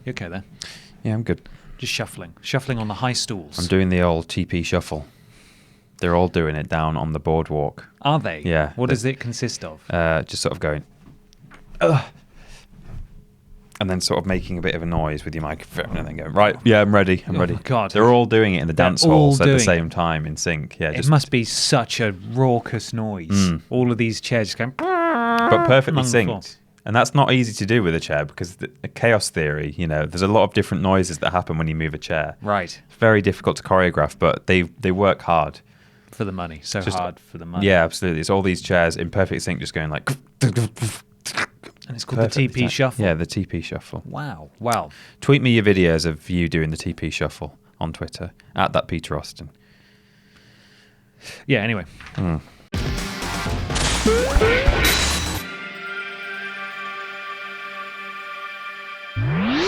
You okay there? Yeah, I'm good. Just shuffling on the high stools. I'm doing the old TP shuffle. They're all doing it down on the boardwalk. Are they? Yeah. What does it consist of? Just sort of going, ugh, and then sort of making a bit of a noise with your microphone and then going, right, yeah, I'm ready. Oh, God. They're all doing it in the dance halls at the same it. time in sync. Yeah, It must be such a raucous noise. All of these chairs just going... But perfectly along the floor. synced. And that's not easy to do with a chair because the chaos theory, there's a lot of different noises that happen when you move a chair. Right. It's very difficult to choreograph, but they work hard. For the money. Hard for the money. Yeah, absolutely. It's all these chairs in perfect sync just going like... And it's called the TP Shuffle. Yeah, the TP Shuffle. Wow. Tweet me your videos of you doing the TP Shuffle on Twitter, at that Peter Austin. Yeah, anyway.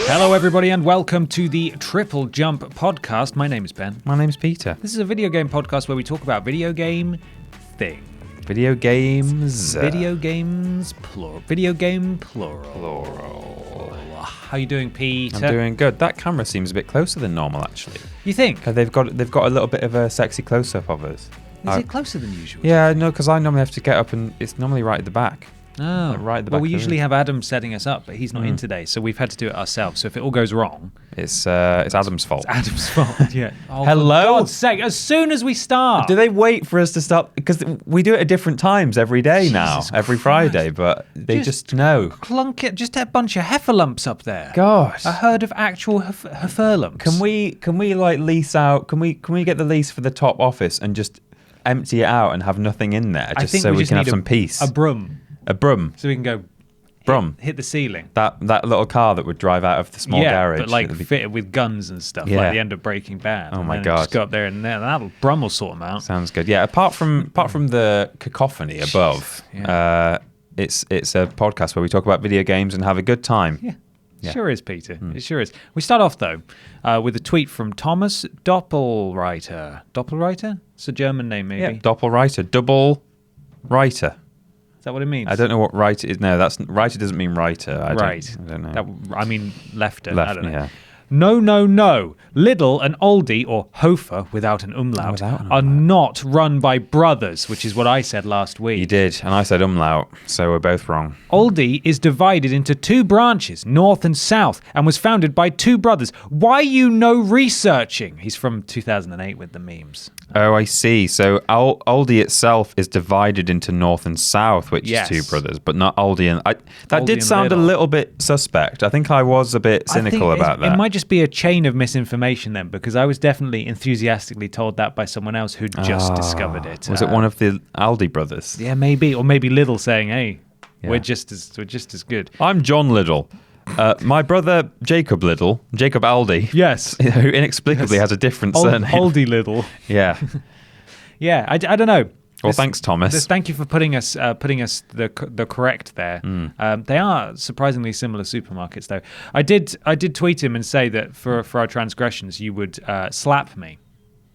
Hello, everybody, and welcome to the Triple Jump podcast. My name is Ben. My name's Peter. This is a video game podcast where we talk about video game things. Video games. Video games, plural. Video game, plural. How you doing, Pete? I'm doing good. That camera seems a bit closer than normal, actually. You think? They've got a little bit of a sexy close-up of us. Is it closer than usual? Yeah, no, because I normally have to get up and it's normally right at the back. Oh, Like right at the well, back we of the usually room. have Adam setting us up, but he's not in today, so we've had to do it ourselves. So if it all goes wrong, It's Adam's fault. Adam's fault. Yeah. Oh, Hello? For God's sake! As soon as we start, Do they wait for us to stop? Because we do it at different times every day now, Jesus every Christ. Friday, but they just know. clunk it? Just a bunch of heifer lumps up there. Gosh. A herd of actual heifer lumps. Can we like lease out? Can we get the lease for the top office and just empty it out and have nothing in there, I just think so we just can have need some peace? A broom, A broom. so we can go Brum. hit the ceiling. That little car that would drive out of the small garage. but like It'd be- fitted with guns and stuff, Yeah. like the end of Breaking Bad. Oh And my then God. Just go up there and that'll Brum will sort them out. Sounds good. Yeah. Apart from the cacophony above, Yeah. it's a podcast where we talk about video games and have a good time. Yeah. Yeah. Sure is, Peter. It sure is. We start off, though, with a tweet from Thomas Doppelreiter. Doppelreiter? It's a German name, maybe. Yeah. Doppelwriter. Double writer. Is that what it means? I don't know what writer is. No, writer doesn't mean writer. I don't know. I mean, lefter. Left, I don't know. yeah. No. Lidl and Aldi, or Hofer without an umlaut, are not run by brothers, which is what I said last week. You did, and I said umlaut, so we're both wrong. Aldi is divided into two branches, north and south, and was founded by two brothers. Why you no researching? He's from 2008 with the memes. Oh, I see. So Aldi itself is divided into north and south, which Yes. is two brothers, but not Aldi and... That Aldi did and sound a Lidl. little bit suspect. I think I was a bit cynical about that. It might just be a chain of misinformation then, because I was definitely enthusiastically told that by someone else who'd just discovered it. Was it one of the Aldi brothers? Yeah, maybe, or maybe Lidl saying, "Hey, Yeah. we're just as good." I'm John Liddell. My brother Jacob Liddell, Jacob Aldi, Yes, who inexplicably has a different surname. Aldi Lidl. Yeah. Yeah, I don't know. Well, thanks, Thomas. Thank you for putting us the correct there. They are surprisingly similar supermarkets, though. I did tweet him and say that for our transgressions, you would slap me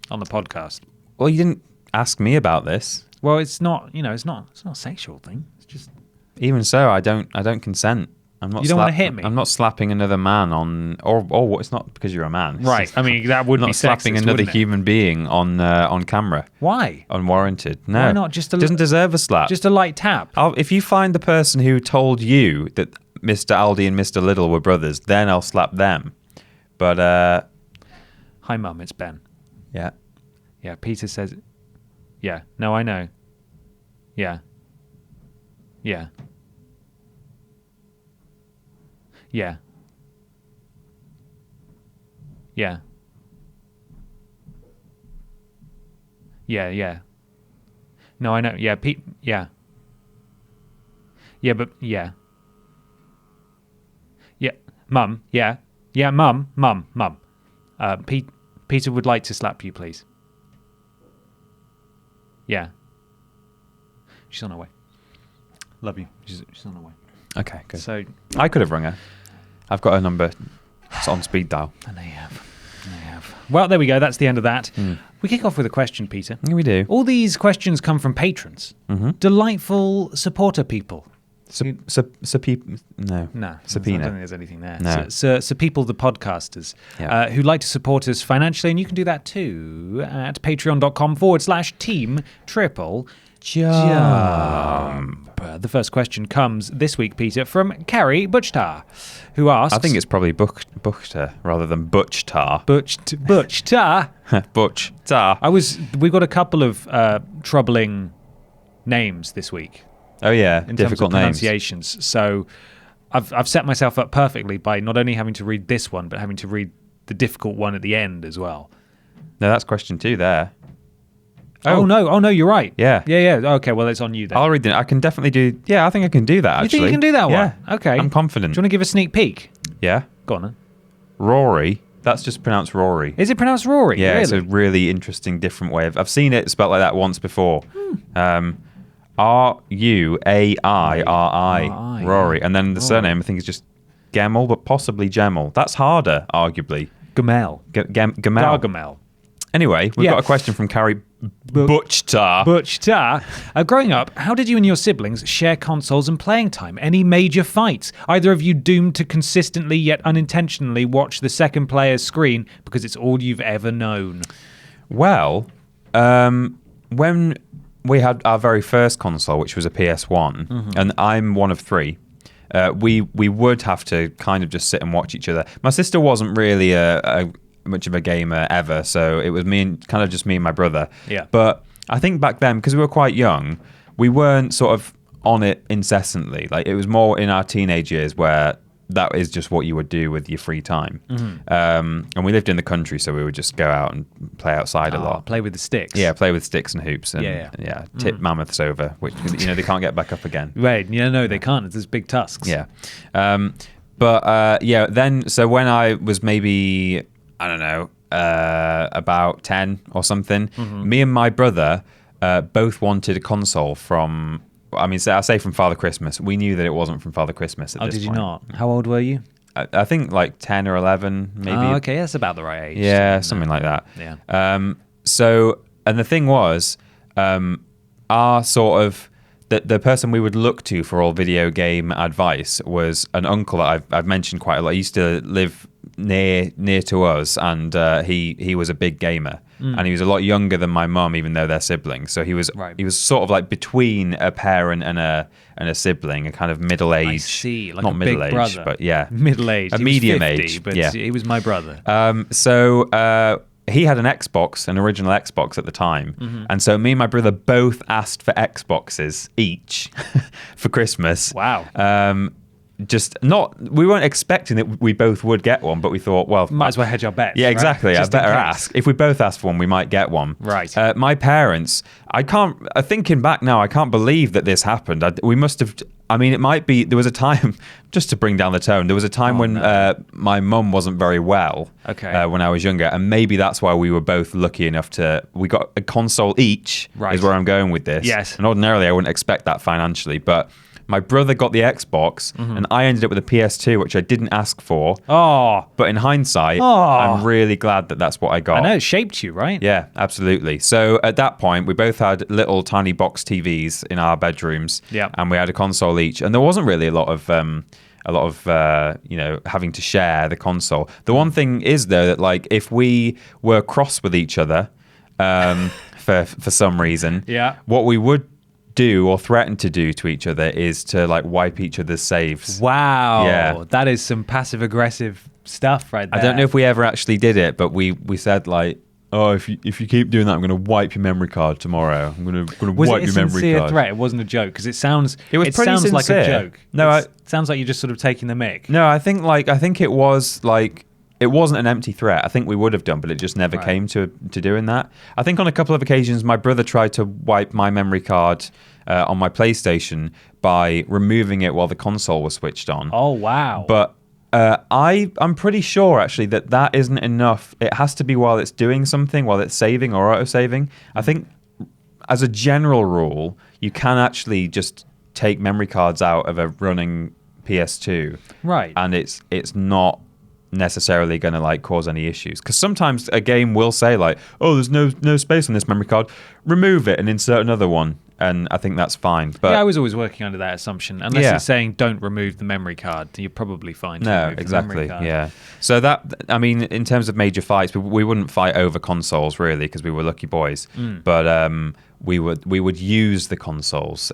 on the podcast. Well, you didn't ask me about this. Well, it's not a sexual thing. It's just Even so, I don't consent. I'm not. You don't wanna hit me? I'm not slapping another man on, or it's not because you're a man. It's right. just- I mean, that would not be slapping sexist, another wouldn't it? human being on camera, Why? unwarranted. No, Why not? Just doesn't deserve a slap. Just a light tap. If you find the person who told you that Mr. Aldi and Mr. Little were brothers, then I'll slap them. But Hi, Mum. It's Ben. yeah, Yeah. Peter says. Yeah. No, I know. Yeah. Yeah. Yeah. Yeah. Yeah. No, I know. Yeah, Pete. Yeah. Yeah, but yeah. Yeah, Mum. Yeah. Yeah, Mum. Peter would like to slap you, please. Yeah. She's on her way. Love you. She's on her way. okay, good. So, I could have rung her. I've got her number. It's on speed dial. and they have. Well, there we go. That's the end of that. We kick off with a question, Peter. Yeah, we do. All these questions come from patrons. Delightful supporter people. No, I don't Subpoena. think there's anything there. No. So people, the podcasters, who'd like to support us financially, and you can do that too at patreon.com/Team Triple Jump. The first question comes this week, Peter, from Carrie Butchtar, who asks... I think it's probably Buchter rather than Butchtar. Butchtar? Butchtar. We got a couple of troubling names this week. Oh, yeah. In Difficult terms of names. pronunciations. So I've set myself up perfectly by not only having to read this one, but having to read the difficult one at the end as well. No, that's question 2 there. Oh no, you're right. Yeah. Okay, well, it's on you then. I'll read it. I can definitely do... Yeah, I think I can do that, actually. You think you can do that one? Yeah. Okay. I'm confident. Do you want to give a sneak peek? Yeah. Go on then. Rory. That's just pronounced Rory. Is it pronounced Rory? Yeah, really? It's a really interesting, different way of... I've seen it spelled like that once before. Ruairi. Rory. And then the surname, I think, is just Gemmell, but possibly Gemmell. That's harder, arguably. Gamel. Gamel. Gargamel. Anyway, we've got a question from Carrie Butchtar. Growing up, how did you and your siblings share consoles and playing time? Any major fights? Either of you doomed to consistently yet unintentionally watch the second player's screen because it's all you've ever known? Well, when we had our very first console, which was a PS1, and I'm one of 3, we would have to kind of just sit and watch each other. My sister wasn't really much of a gamer ever, so it was me and my brother. Yeah. But I think back then, because we were quite young, we weren't sort of on it incessantly. Like, it was more in our teenage years where that is just what you would do with your free time. And we lived in the country, so we would just go out and play outside a lot. Play with the sticks. Yeah, play with sticks and hoops and tip mammoths over, which they can't get back up again. Right, no, they can't. There's big tusks. Yeah. Then, so when I was maybe, I don't know, about 10 or something, me and my brother both wanted a console from... I say from Father Christmas. We knew that it wasn't from Father Christmas at this point. Oh, did you not? How old were you? I think like 10 or 11, maybe. Oh, okay, that's about the right age. Yeah, something like that. Yeah. And the thing was, our sort of... The person we would look to for all video game advice was an uncle that I've mentioned quite a lot. He used to live near to us, and he was a big gamer. And he was a lot younger than my mum, even though they're siblings. So he was sort of like between a parent and a sibling, a kind of middle age. I see, like not a middle big age, brother. but yeah, middle age, a medium 50, age. But yeah, he was my brother. He had an original Xbox at the time. And so me and my brother both asked for Xboxes each for Christmas. Wow. We weren't expecting that we both would get one, but we thought, well, might as well hedge our bets. Yeah, exactly. Right? I better ask. If we both ask for one, we might get one. Right. My parents, thinking back now, I can't believe that this happened. We must have, it might be, there was a time, just to bring down the tone, there was a time when my mum wasn't very well when I was younger, and maybe that's why we were both lucky enough we got a console each, is where I'm going with this. Yes. And ordinarily I wouldn't expect that financially, but my brother got the Xbox, and I ended up with a PS2, which I didn't ask for. Oh. But in hindsight, I'm really glad that that's what I got. I know, it shaped you, right? Yeah, absolutely. So at that point, we both had little tiny box TVs in our bedrooms, and we had a console each. And there wasn't really a lot of having to share the console. The one thing is, though, that like if we were cross with each other for some reason, what we would do or threaten to do to each other is to like wipe each other's saves. Wow. Yeah. That is some passive aggressive stuff right there. I don't know if we ever actually did it, but we said like, oh, if you keep doing that, I'm going to wipe your memory card tomorrow. I'm going to wipe your memory card. Was it a sincere threat? It wasn't a joke, because it sounds pretty sincere. Like a joke. No, it sounds like you're just sort of taking the mick. No, I think it was like, it wasn't an empty threat. I think we would have done, but it just never came to doing that. I think on a couple of occasions, my brother tried to wipe my memory card on my PlayStation by removing it while the console was switched on. Oh, wow. But I'm pretty sure, actually, that isn't enough. It has to be while it's doing something, while it's saving or auto-saving. I think, as a general rule, you can actually just take memory cards out of a running PS2. Right. And it's not necessarily going to like cause any issues, because sometimes a game will say like, oh, there's no space on this memory card, remove it and insert another one, and I think that's fine. But I was always working under that assumption. Unless it's saying don't remove the memory card, you're probably fine to remove the memory card. Yeah. So that, I mean, in terms of major fights, we wouldn't fight over consoles really because we were lucky boys. But we would use the consoles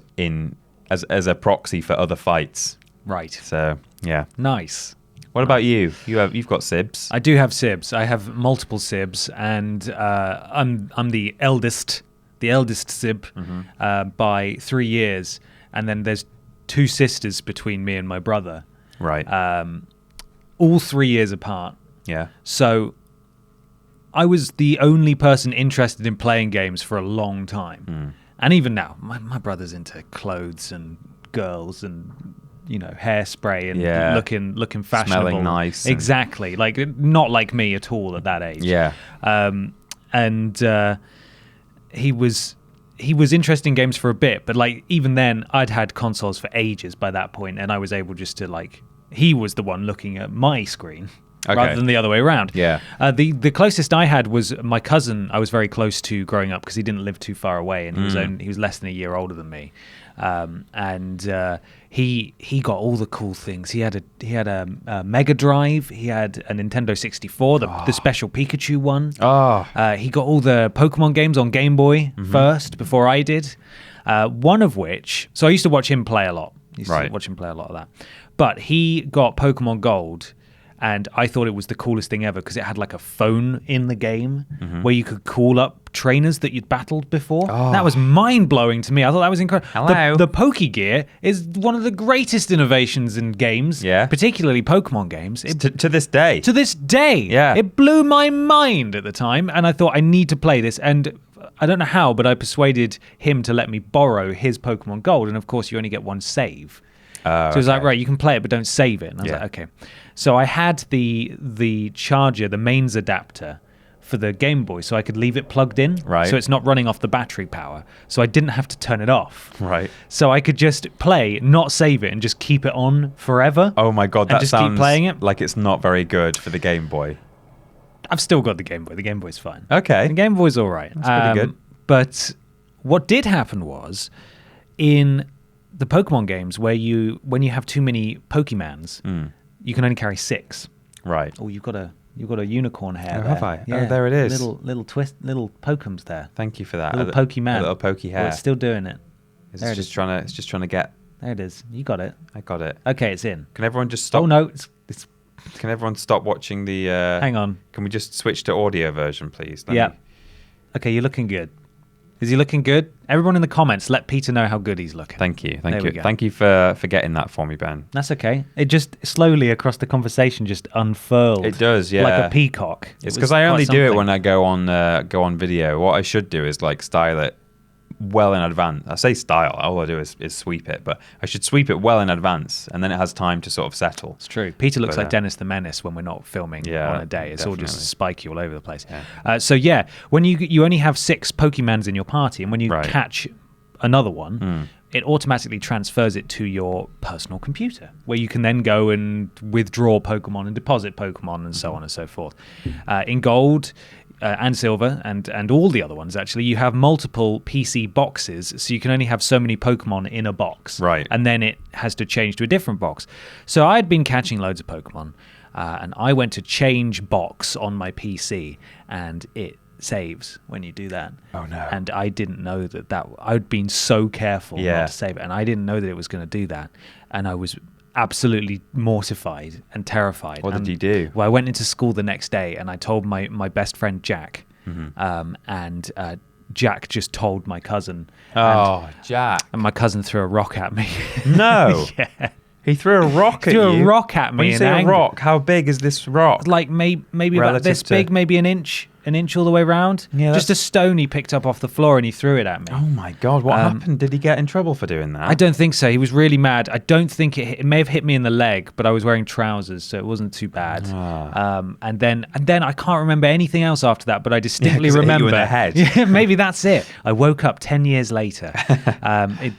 as a proxy for other fights. Right. So yeah. Nice. What about you? You've got sibs. I do have sibs. I have multiple sibs, and I'm the eldest sib by 3 years, and then there's 2 sisters between me and my brother. Right. All 3 years apart. Yeah. So I was the only person interested in playing games for a long time. And even now, my brother's into clothes and girls and hairspray and looking fashionable, smelling nice, exactly, like not like me at all at that age. Yeah. And he was interested in games for a bit, but like even then, I'd had consoles for ages by that point, and I was able just to he was the one looking at my screen. Okay. Rather than the other way around. Yeah. The closest I had was my cousin. I was very close to growing up because he didn't live too far away, and he was less than a year older than me. And he got all the cool things. He had a Mega Drive. He had a Nintendo 64, the special Pikachu one. He got all the Pokemon games on Game Boy first before I did. One of which, so I used to watch him play a lot. Watch him play a lot of that. But he got Pokemon Gold. And I thought it was the coolest thing ever because it had like a phone in the game where you could call up trainers that you'd battled before. That was mind-blowing to me. I thought that was incredible. Hello. The Pokegear is one of the greatest innovations in games, particularly Pokemon games. To this day. To this day. Yeah. It blew my mind at the time, and I thought I need to play this. And I don't know how, but I persuaded him to let me borrow his Pokemon Gold. And of course, you only get one save. So he was like, right, you can play it, but don't save it. And I was like, okay. So I had the charger, the mains adapter for the Game Boy, so I could leave it plugged in. Right. So it's not running off the battery power. So I didn't have to turn it off. Right. So I could just play, not save it, and just keep it on forever. Oh my God, that just sounds keep playing it. Like it's not very good for the Game Boy. I've still got the Game Boy. The Game Boy's fine. Okay. The Game Boy's all right. That's pretty good. But what did happen was, in the Pokemon games, when you have too many Pokemans, you can only carry 6. Right. Oh, you've got a unicorn hair. Have I? Yeah. Oh, there it is. Little Pokemons there. Thank you for that. Little Pokemon. A little pokey hair. Well, it's still doing it. It's just trying to get. There it is. You got it. I got it. Okay, it's in. Can everyone just stop? Oh no, it's. Can everyone stop watching the? Hang on. Can we just switch to audio version, please? Okay, you're looking good. Is he looking good? Everyone in the comments, let Peter know how good he's looking. Thank you. Thank you for getting that for me, Ben. That's okay. It just slowly across the conversation just unfurled. It does, yeah. Like a peacock. It's because I only do it when I go on video. What I should do is style it well in advance. I say style, all I do is sweep it, but I should sweep it well in advance, and then it has time to sort of settle. It's true. Peter looks like Dennis the Menace when we're not filming on a day. It's definitely. all just spiky all over the place. Yeah. When you only have 6 Pokemans in your party, and when you catch another one, it automatically transfers it to your personal computer, where you can then go and withdraw Pokemon and deposit Pokemon and so on and so forth. In Gold and Silver and all the other ones, actually, you have multiple PC boxes, so you can only have so many Pokemon in a box. Right. And then it has to change to a different box. So I'd been catching loads of Pokemon, and I went to change box on my PC, and it saves when you do that. Oh no. And I didn't know that I'd been so careful not to save it, and I didn't know that it was going to do that, and I was absolutely mortified and terrified. What did you do? Well, I went into school the next day, and I told my best friend Jack, and Jack just told my cousin. Jack. And my cousin threw a rock at me. No. Yeah. He threw a rock at you? Threw a rock at me. When you say a rock, how big is this rock? Like maybe about this big, maybe an inch all the way around. Yeah, just a stone he picked up off the floor and he threw it at me. Oh my God, what happened? Did he get in trouble for doing that? I don't think so. He was really mad. I don't think it may have hit me in the leg, but I was wearing trousers, so it wasn't too bad. And then I can't remember anything else after that, but I distinctly remember. It hit you in the head. Yeah, maybe that's it. I woke up 10 years later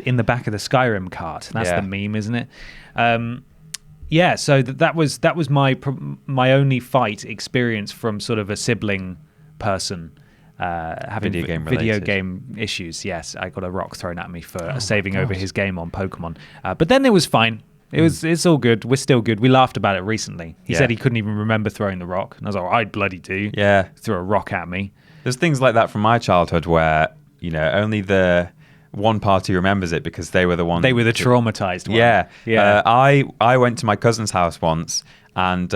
in the back of the Skyrim cart. That's the meme, isn't it? So that was my only fight experience from sort of a sibling person. having video game issues. Yes, I got a rock thrown at me for saving over his game on Pokemon. But then it was fine. It's all good. We're still good. We laughed about it recently. He said he couldn't even remember throwing the rock. And I was like, I bloody do. Yeah. Threw a rock at me. There's things like that from my childhood where, only the one party remembers it because they were the one. They were the traumatized one. Yeah. I went to my cousin's house once and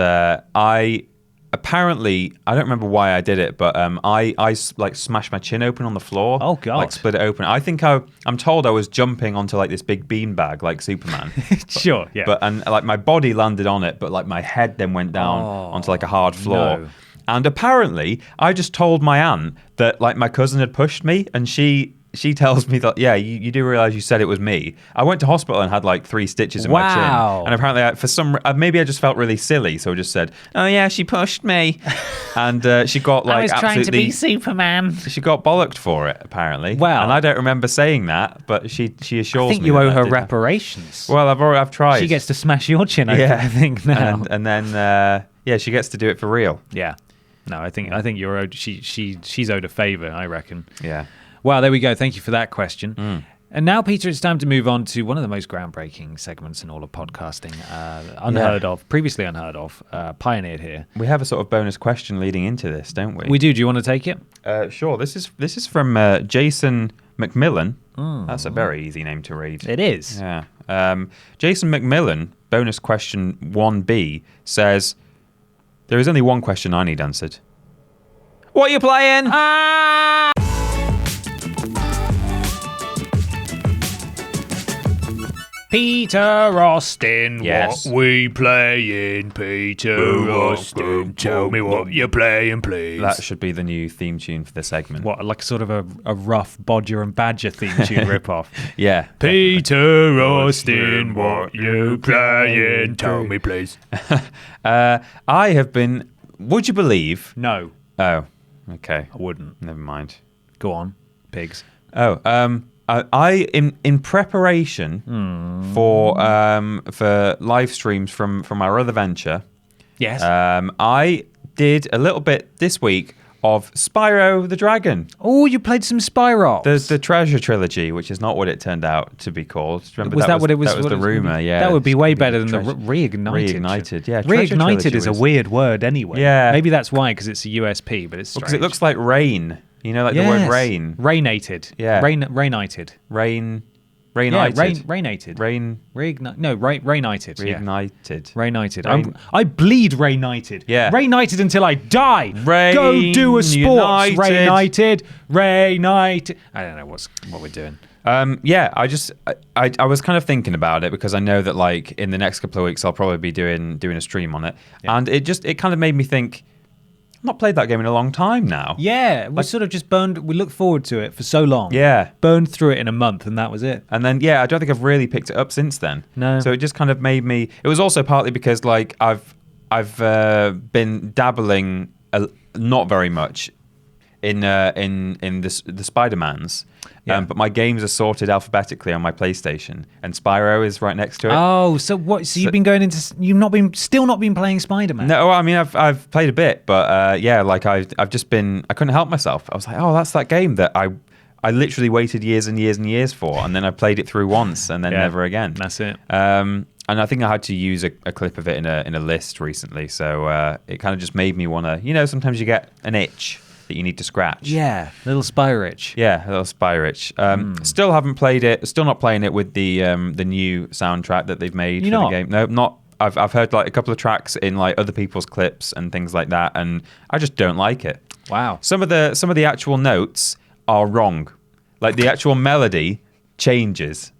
apparently, I don't remember why I did it, but I like smashed my chin open on the floor. Oh God! Like split it open. I think I'm told I was jumping onto like this big beanbag like Superman. Sure, yeah. But like my body landed on it, but like my head then went down onto like a hard floor. No. And apparently, I just told my aunt that like my cousin had pushed me, and she tells me that, you do realize you said it was me. I went to hospital and had like 3 stitches in my chin. And apparently, maybe I just felt really silly. So I just said, oh yeah, she pushed me. And she got like I was trying to be Superman. She got bollocked for it, apparently. Well. And I don't remember saying that, but she assures me. I think you owe her reparations. Well, I've tried. She gets to smash your chin open, I think, now. And then, she gets to do it for real. Yeah. No, I think you're owed, she's owed a favor, I reckon. Yeah. Well, there we go. Thank you for that question. And now, Peter, it's time to move on to one of the most groundbreaking segments in all of podcasting. Unheard of, previously unheard of, pioneered here. We have a sort of bonus question leading into this, don't we? We do. Do you want to take it? Sure. This is from Jason McMillan. That's a very easy name to read. It is. Yeah. Jason McMillan, bonus question 1B, says, there is only one question I need answered. What are you playing? Peter Austin, yes. What we playing, Peter Austin? Tell me what you're playing, please. That should be the new theme tune for the segment. What, like sort of a rough Bodger and Badger theme tune rip-off? Yeah. Peter Austin, what you playing? Tell me, please. I have been... Would you believe... No. Oh, okay. I wouldn't. Never mind. Go on, pigs. Oh, I in preparation for live streams from our other venture. Yes. I did a little bit this week of Spyro the Dragon. Oh, you played some Spyro. The Treasure Trilogy, which is not what it turned out to be called. Remember, was that what it was? That was the rumor. Yeah, that would be way better than the Reignited. Reignited, yeah. Reignited is a weird word anyway. Yeah. Maybe that's why, because it's a USP, but it's strange. Because it looks like rain. You know, like the word rain. Rainated. Yeah. Rainited. Rainited. Rainated. Rainited. Reignited. Rainited. I bleed Rainited. Yeah. Rainited until I die. Go do a sports. Rainited. Rainited. I don't know what we're doing. I was kind of thinking about it because I know that like in the next couple of weeks I'll probably be doing a stream on it, and it kind of made me think. I've not played that game in a long time now. Yeah, we sort of just we looked forward to it for so long. Yeah. Burned through it in a month and that was it. And then, I don't think I've really picked it up since then. No. So it just kind of made me... It was also partly because, like, I've been dabbling not very much in the Spider-Mans. Yeah. But my games are sorted alphabetically on my PlayStation, and Spyro is right next to it. Oh, so what? So you've been going into... You've still not been playing Spider-Man? No, I mean, I've played a bit, but like I've just been... I couldn't help myself. I was like, oh, that's that game that I literally waited years and years and years for, and then I played it through once and then never again. That's it. And I think I had to use a clip of it in a list recently, so it kind of just made me want to... sometimes you get an itch that you need to scratch. Yeah, little Spyrich. Yeah, a little Spyrich. Still haven't played it. Still not playing it with the new soundtrack that they've made for the game. No, not. I've heard like a couple of tracks in like other people's clips and things like that, and I just don't like it. Wow. Some of the actual notes are wrong. Like the actual melody changes.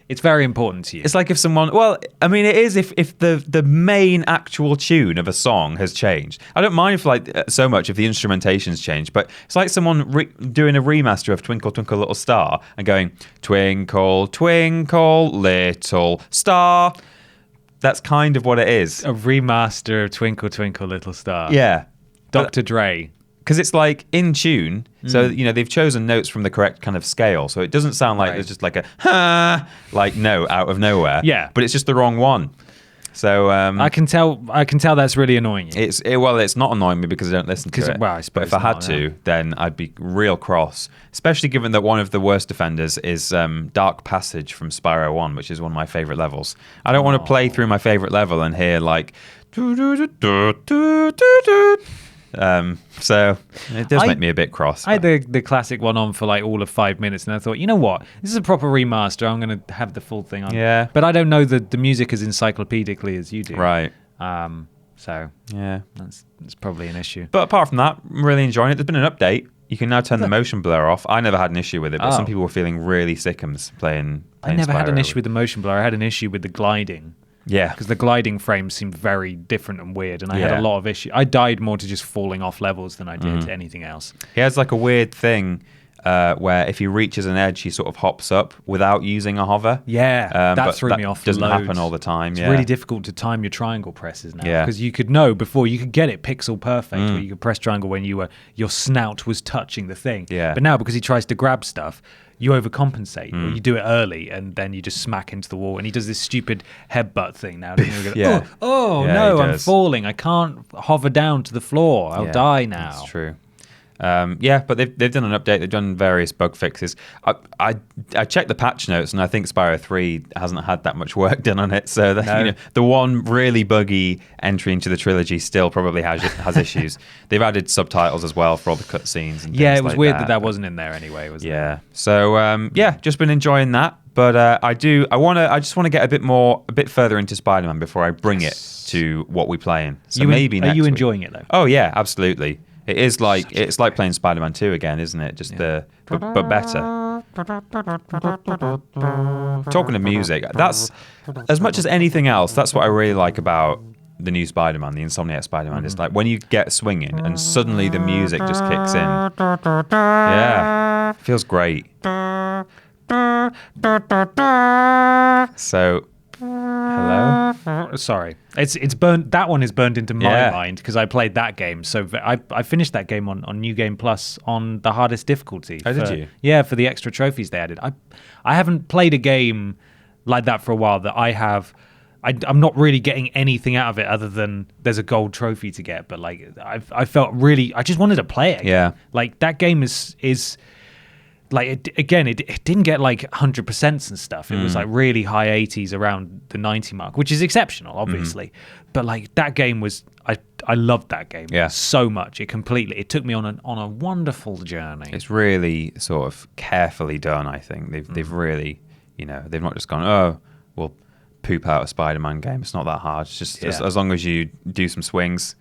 It's very important to you. It's like if someone... Well, I mean, it is if the main actual tune of a song has changed. I don't mind so much if the instrumentation's changed, but it's like someone doing a remaster of Twinkle, Twinkle, Little Star and going, Twinkle, Twinkle, Little Star. That's kind of what it is. A remaster of Twinkle, Twinkle, Little Star. Yeah. Dr. Dre. Because it's like in tune, so they've chosen notes from the correct kind of scale, so it doesn't sound like there's just like a note out of nowhere. Yeah, but it's just the wrong one. So I can tell that's really annoying you. It's not annoying me because I don't listen to it. Well, I suppose but if I had to, then I'd be real cross. Especially given that one of the worst offenders is Dark Passage from Spyro 1, which is one of my favorite levels. I don't want to play through my favorite level and hear like. So it does make me a bit cross. I had the classic one on for like all of 5 minutes, and I thought, you know what, this is a proper remaster. I'm going to have the full thing on. Yeah, but I don't know the music as encyclopedically as you do. Right. So yeah, that's probably an issue. But apart from that, I'm really enjoying it. There's been an update. You can now turn the motion blur off. I never had an issue with it, but some people were feeling really sickums playing I never had an Spyro. issue with the motion blur. I had an issue with the gliding. Yeah. Because the gliding frames seemed very different and weird, and I had a lot of issues. I died more to just falling off levels than I did to anything else. He has like a weird thing where if he reaches an edge, he sort of hops up without using a hover. Yeah, that threw me off. Doesn't loads. happen all the time. It's yeah. really difficult to time your triangle presses now. Yeah. Because you could know before, you could get it pixel perfect, where you could press triangle when your snout was touching the thing. Yeah. But now, because he tries to grab stuff, you overcompensate. Or you do it early, and then you just smack into the wall. And he does this stupid headbutt thing now. Yeah. Oh Yeah, no, he I'm does. falling. I can't hover down to the floor. I'll die now. That's true. But they've done an update. They've done various bug fixes. I checked the patch notes, and I think Spyro 3 hasn't had that much work done on it. So the one really buggy entry into the trilogy still probably has issues. They've added subtitles as well for all the cutscenes. Yeah, it was weird that wasn't in there anyway. Wasn't it? Yeah. So just been enjoying that. But I just want to get a bit further into Spider-Man before I bring it to what we're playing. So maybe next Are you week. enjoying it though? Oh yeah, absolutely. It is like playing Spider-Man 2 again, isn't it? Just but better. Talking of music, that's as much as anything else. That's what I really like about the new Spider-Man, the Insomniac Spider-Man. Is like when you get swinging and suddenly the music just kicks in. Yeah, feels great. So. Hello. Sorry, it's burned. That one is burned into my mind because I played that game. So I finished that game on New Game Plus on the hardest difficulty. Oh, did you? Yeah, for the extra trophies they added. I haven't played a game like that for a while. That I'm not really getting anything out of it other than there's a gold trophy to get. But like I felt really, I just wanted to play it again. Yeah. Like that game is. Like it didn't get like 100% and stuff. It was like really high 80s around the 90 mark, which is exceptional, obviously. But like that game was, I loved that game so much. It took me on a wonderful journey. It's really sort of carefully done. I think they've really, they've not just gone, oh, we'll poop out a Spider-Man game. It's not that hard. It's just as long as you do some swings,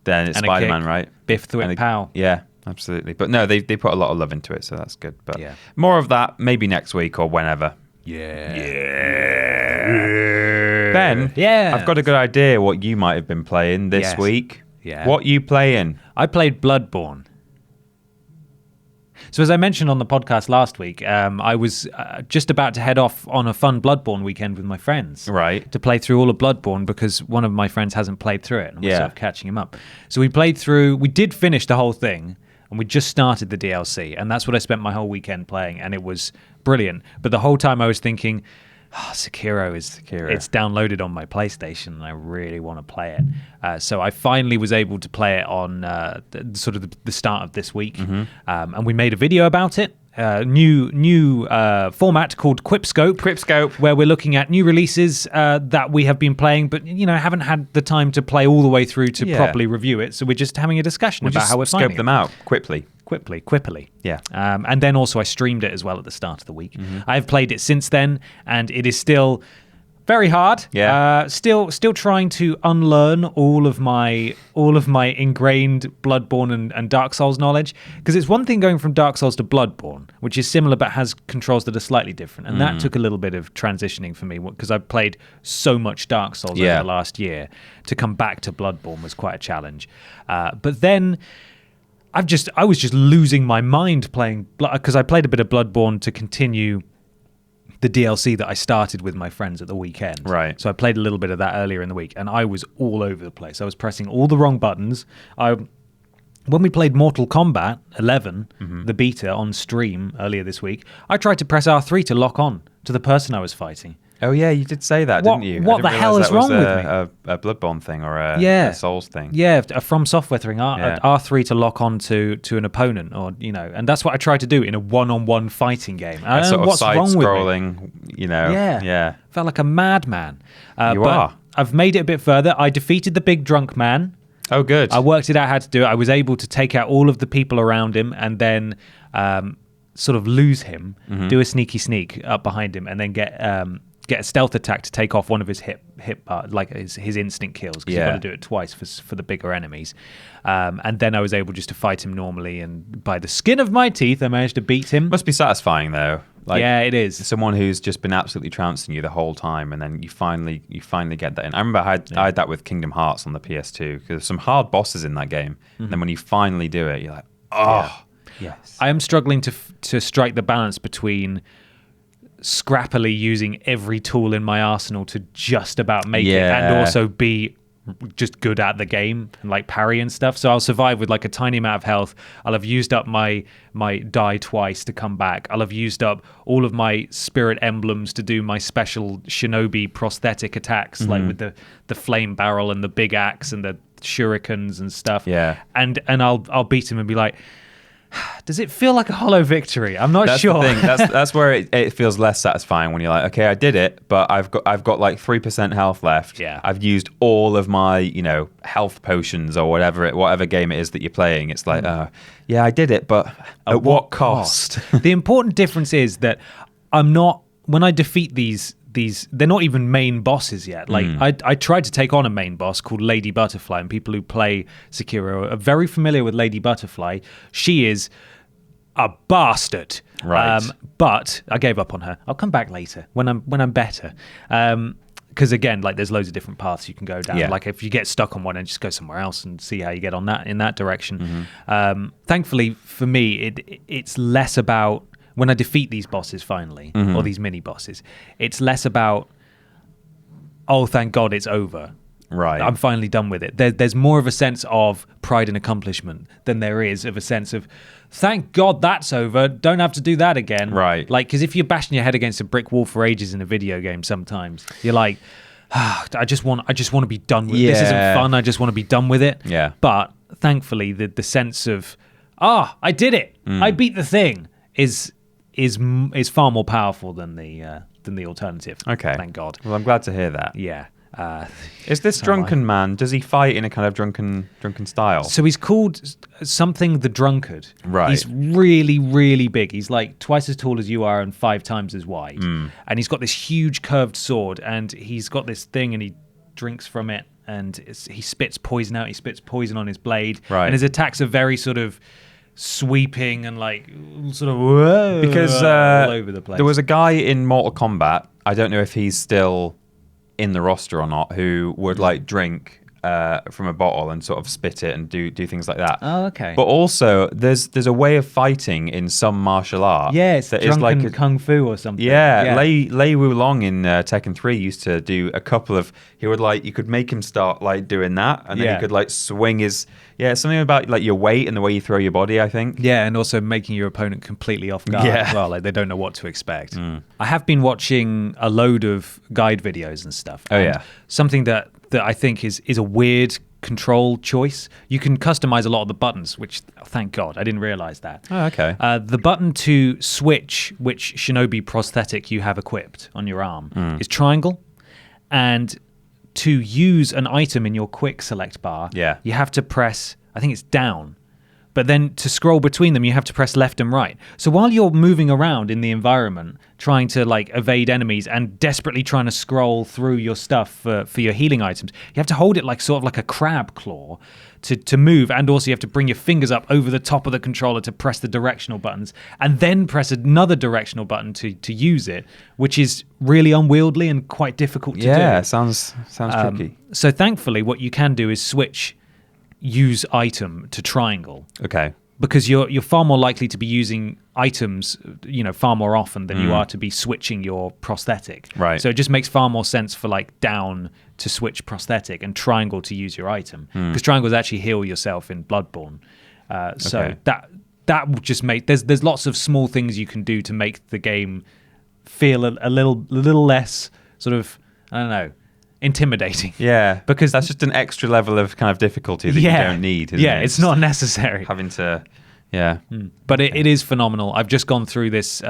then it's Spider-Man, right? Biff thwip pow. Yeah. Absolutely. But no, they put a lot of love into it, so that's good. But more of that maybe next week or whenever. Yeah. Ben, I've got a good idea what you might have been playing this week. Yeah. What you playing? I played Bloodborne. So as I mentioned on the podcast last week, I was just about to head off on a fun Bloodborne weekend with my friends. Right. To play through all of Bloodborne because one of my friends hasn't played through it and we're sort of catching him up. So we did finish the whole thing. And we just started the DLC, and that's what I spent my whole weekend playing, and it was brilliant. But the whole time I was thinking, Sekiro. It's downloaded on my PlayStation, and I really want to play it. So I finally was able to play it on the start of this week, and we made a video about it. New format called Quipscope, where we're looking at new releases that we have been playing, but haven't had the time to play all the way through to properly review it. So we're just having a discussion about how we're finding it. Scope them out quickly. Yeah. And then also I streamed it as well at the start of the week. I have played it since then, and it is still very hard. Yeah. Still trying to unlearn all of my ingrained Bloodborne and Dark Souls knowledge, because it's one thing going from Dark Souls to Bloodborne, which is similar but has controls that are slightly different, and that took a little bit of transitioning for me because I played so much Dark Souls over the last year. To come back to Bloodborne was quite a challenge. But then I was just losing my mind playing, because I played a bit of Bloodborne to continue the DLC that I started with my friends at the weekend. Right. So I played a little bit of that earlier in the week, and I was all over the place. I was pressing all the wrong buttons. When we played Mortal Kombat 11, the beta on stream earlier this week, I tried to press R3 to lock on to the person I was fighting. Oh yeah, you did say that, What- didn't you? what I the didn't hell realise is that was wrong with a Bloodborne thing or a Souls thing. Yeah, a From Software thing. Yeah. R3 to lock on to an opponent, or and that's what I try to do in a one-on-one fighting game. I A don't sort know of what's wrong with me. side-scrolling, Yeah. Felt like a madman. You but are. I've made it a bit further. I defeated the big drunk man. Oh, good. I worked it out how to do it. I was able to take out all of the people around him and then sort of lose him, do a sneaky sneak up behind him, and then get a stealth attack to take off one of his hip like his instant kills, because you've got to do it twice for the bigger enemies. And then I was able just to fight him normally, and by the skin of my teeth, I managed to beat him. Must be satisfying though. Like, yeah, it is. Someone who's just been absolutely trouncing you the whole time, and then you finally get that in. I remember I had that with Kingdom Hearts on the PS2, because there's some hard bosses in that game. And then when you finally do it, you're like, oh, yes. I am struggling to strike the balance between scrappily using every tool in my arsenal to just about make it, and also be just good at the game and like parry and stuff. So I'll survive with like a tiny amount of health. I'll have used up my die twice to come back. I'll have used up all of my spirit emblems to do my special shinobi prosthetic attacks, like with the flame barrel and the big axe and the shurikens and stuff. Yeah. And I'll beat him and be like, does it feel like a hollow victory? I'm not That's sure. The thing. That's where it feels less satisfying, when you're like, okay, I did it, but I've got like 3% health left. Yeah. I've used all of my health potions or whatever game it is that you're playing. It's like, yeah, I did it, but at what cost? The important difference is that I'm not, when I defeat these, they're not even main bosses yet. Like I tried to take on a main boss called Lady Butterfly, and people who play Sekiro are very familiar with Lady Butterfly. She is a bastard, right? But I gave up on her. I'll come back later when I'm better. Because again, like there's loads of different paths you can go down. Yeah. Like if you get stuck on one, and just go somewhere else and see how you get on that in that direction. Thankfully for me, it's less about, when I defeat these bosses finally, or these mini bosses, it's less about, oh, thank God it's over. Right. I'm finally done with it. There's more of a sense of pride and accomplishment than there is of a sense of, thank God that's over. Don't have to do that again. Right. Like, because if you're bashing your head against a brick wall for ages in a video game, sometimes you're like, I just want to be done with this. Isn't fun. I just want to be done with it. Yeah. But thankfully, the sense of, I did it. I beat the thing is far more powerful than the alternative. Okay. Thank God. Well, I'm glad to hear that. Yeah. Is this drunken man, does he fight in a kind of drunken style? So he's called something the Drunkard. Right. He's really, really big. He's like twice as tall as you are and 5 times as wide. And he's got this huge curved sword, and he's got this thing, and he drinks from it, and he spits poison out. He spits poison on his blade. Right. And his attacks are very sort of sweeping and like sort of whoa, Because all over the place. there was a guy in Mortal Kombat, I don't know if he's still in the roster or not, who would like drink from a bottle and sort of spit it and do things like that. Oh, okay. But also, there's a way of fighting in some martial art. Yeah, it's that drunken is like kung fu or something. Yeah, Lei Wulong in Tekken 3 used to do a couple of. He would like, you could make him start like doing that, and then he could like swing his. Yeah, something about like your weight and the way you throw your body, I think. Yeah, and also making your opponent completely off guard as well. Like they don't know what to expect. I have been watching a load of guide videos and stuff. Oh, and yeah. something that I think is a weird control choice. You can customize a lot of the buttons, which thank God I didn't realize that. Oh, okay. The button to switch which shinobi prosthetic you have equipped on your arm is triangle, and to use an item in your quick select bar, you have to press, I think it's down. But then to scroll between them, you have to press left and right. So while you're moving around in the environment, trying to like evade enemies and desperately trying to scroll through your stuff for your healing items, you have to hold it like sort of like a crab claw to move. And also you have to bring your fingers up over the top of the controller to press the directional buttons, and then press another directional button to use it, which is really unwieldy and quite difficult to do. Yeah, sounds tricky. So thankfully what you can do is switch use item to triangle. Okay. Because you're far more likely to be using items, far more often than you are to be switching your prosthetic. Right. So it just makes far more sense for like down to switch prosthetic and triangle to use your item. Because triangles actually heal yourself in Bloodborne. So that will just make there's lots of small things you can do to make the game feel a little less sort of, I don't know, intimidating. Yeah, because that's just an extra level of kind of difficulty that you don't need. Isn't it? It's not necessary. Having to, yeah. But it is phenomenal. I've just gone through this.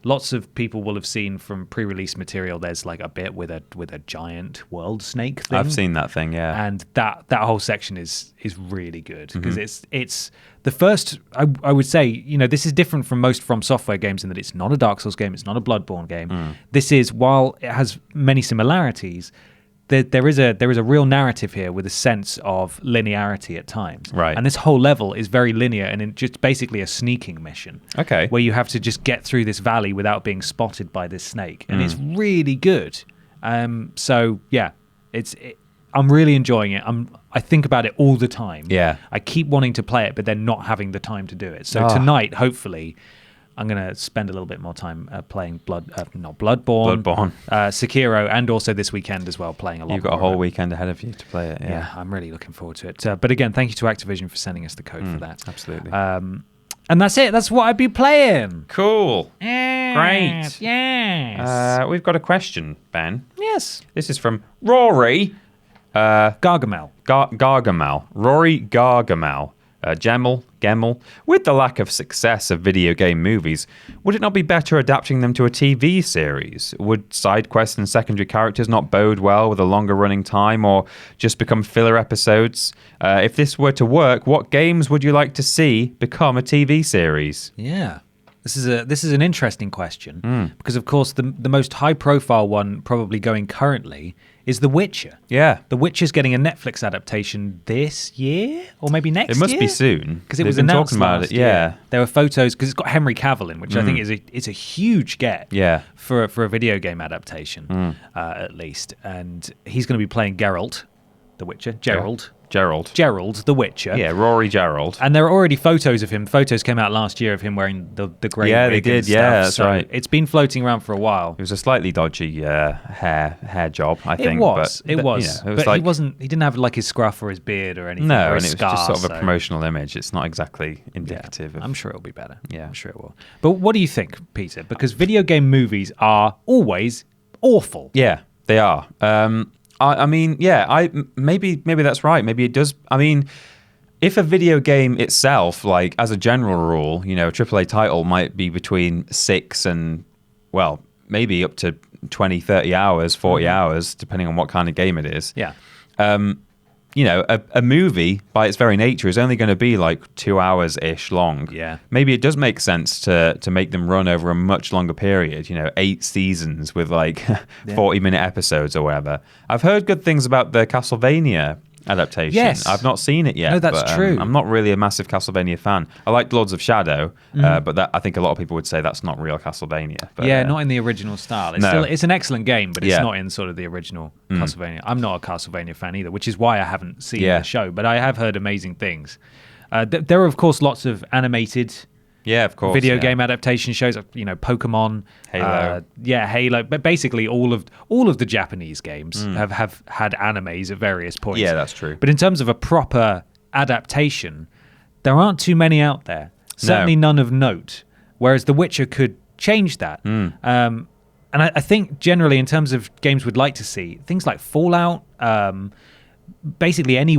Lots of people will have seen from pre-release material. There's like a bit with a giant world snake thing. I've seen that thing, yeah. And that whole section is really good because it's the first. I would say, you know, this is different from most From Software games in that it's not a Dark Souls game, it's not a Bloodborne game. This is, while it has many similarities, there is a real narrative here with a sense of linearity at times. Right. And this whole level is very linear and it's just basically a sneaking mission. Okay. Where you have to just get through this valley without being spotted by this snake. And it's really good. So yeah, I'm really enjoying it. I think about it all the time. Yeah. I keep wanting to play it, but then not having the time to do it. So tonight, hopefully, I'm going to spend a little bit more time playing Bloodborne, Sekiro, and also this weekend as well, playing a lot. You've got a whole weekend ahead of you to play it. Yeah, I'm really looking forward to it. But again, thank you to Activision for sending us the code for that. Absolutely. And that's it. That's what I'd be playing. Cool. Yes. Great. Yes. We've got a question, Ben. Yes. This is from Rory. Gargamel. Gargamel. Rory Gargamel. Gemmel. With the lack of success of video game movies, would it not be better adapting them to a TV series? Would side quests and secondary characters not bode well with a longer running time or just become filler episodes? If this were to work, what games would you like to see become a TV series? Yeah. This is an interesting question because, of course, the most high-profile one probably going currently is The Witcher. Yeah. The Witcher's getting a Netflix adaptation this year or maybe next year? It must be soon. Because it was announced talking about last it. Yeah. year. There were photos because it's got Henry Cavill in, which I think is a huge get for a video game adaptation, at least. And he's going to be playing Geralt, The Witcher. Gerald, the Witcher. Yeah, Rory Gerald. And there are already photos of him. Photos came out last year of him wearing the grey wig. Yeah, they did. Stuff. Yeah, that's right. It's been floating around for a while. It was a slightly dodgy hair job, I think. It was. You know, but like, he didn't have like his scruff or his beard or anything. No, or and his it was just scar, sort of a promotional image. It's not exactly indicative. I'm sure it'll be better. Yeah. I'm sure it will. But what do you think, Peter? Because video game movies are always awful. Yeah, they are. I mean, yeah, maybe that's right. Maybe it does. I mean, if a video game itself, like as a general rule, you know, a AAA title might be between 6 and, well, maybe up to 20, 30 hours, 40 hours, depending on what kind of game it is. Yeah. You know, a movie by its very nature is only going to be like 2 hours-ish long. Yeah. Maybe it does make sense to make them run over a much longer period, you know, 8 seasons with like 40-minute episodes or whatever. I've heard good things about the Castlevania adaptation. Yes. I've not seen it yet. No, that's true. I'm not really a massive Castlevania fan. I liked Lords of Shadow, but that I think a lot of people would say that's not real Castlevania. But, not in the original style. It's an excellent game, but it's not in sort of the original Castlevania. I'm not a Castlevania fan either, which is why I haven't seen the show, but I have heard amazing things. There are, of course, lots of animated video game adaptation shows, you know, Pokemon, Halo. Halo. But basically, all of the Japanese games have had animes at various points. Yeah, that's true. But in terms of a proper adaptation, there aren't too many out there. Certainly none of note. Whereas The Witcher could change that. And I think generally, in terms of games we'd like to see, things like Fallout. Basically, any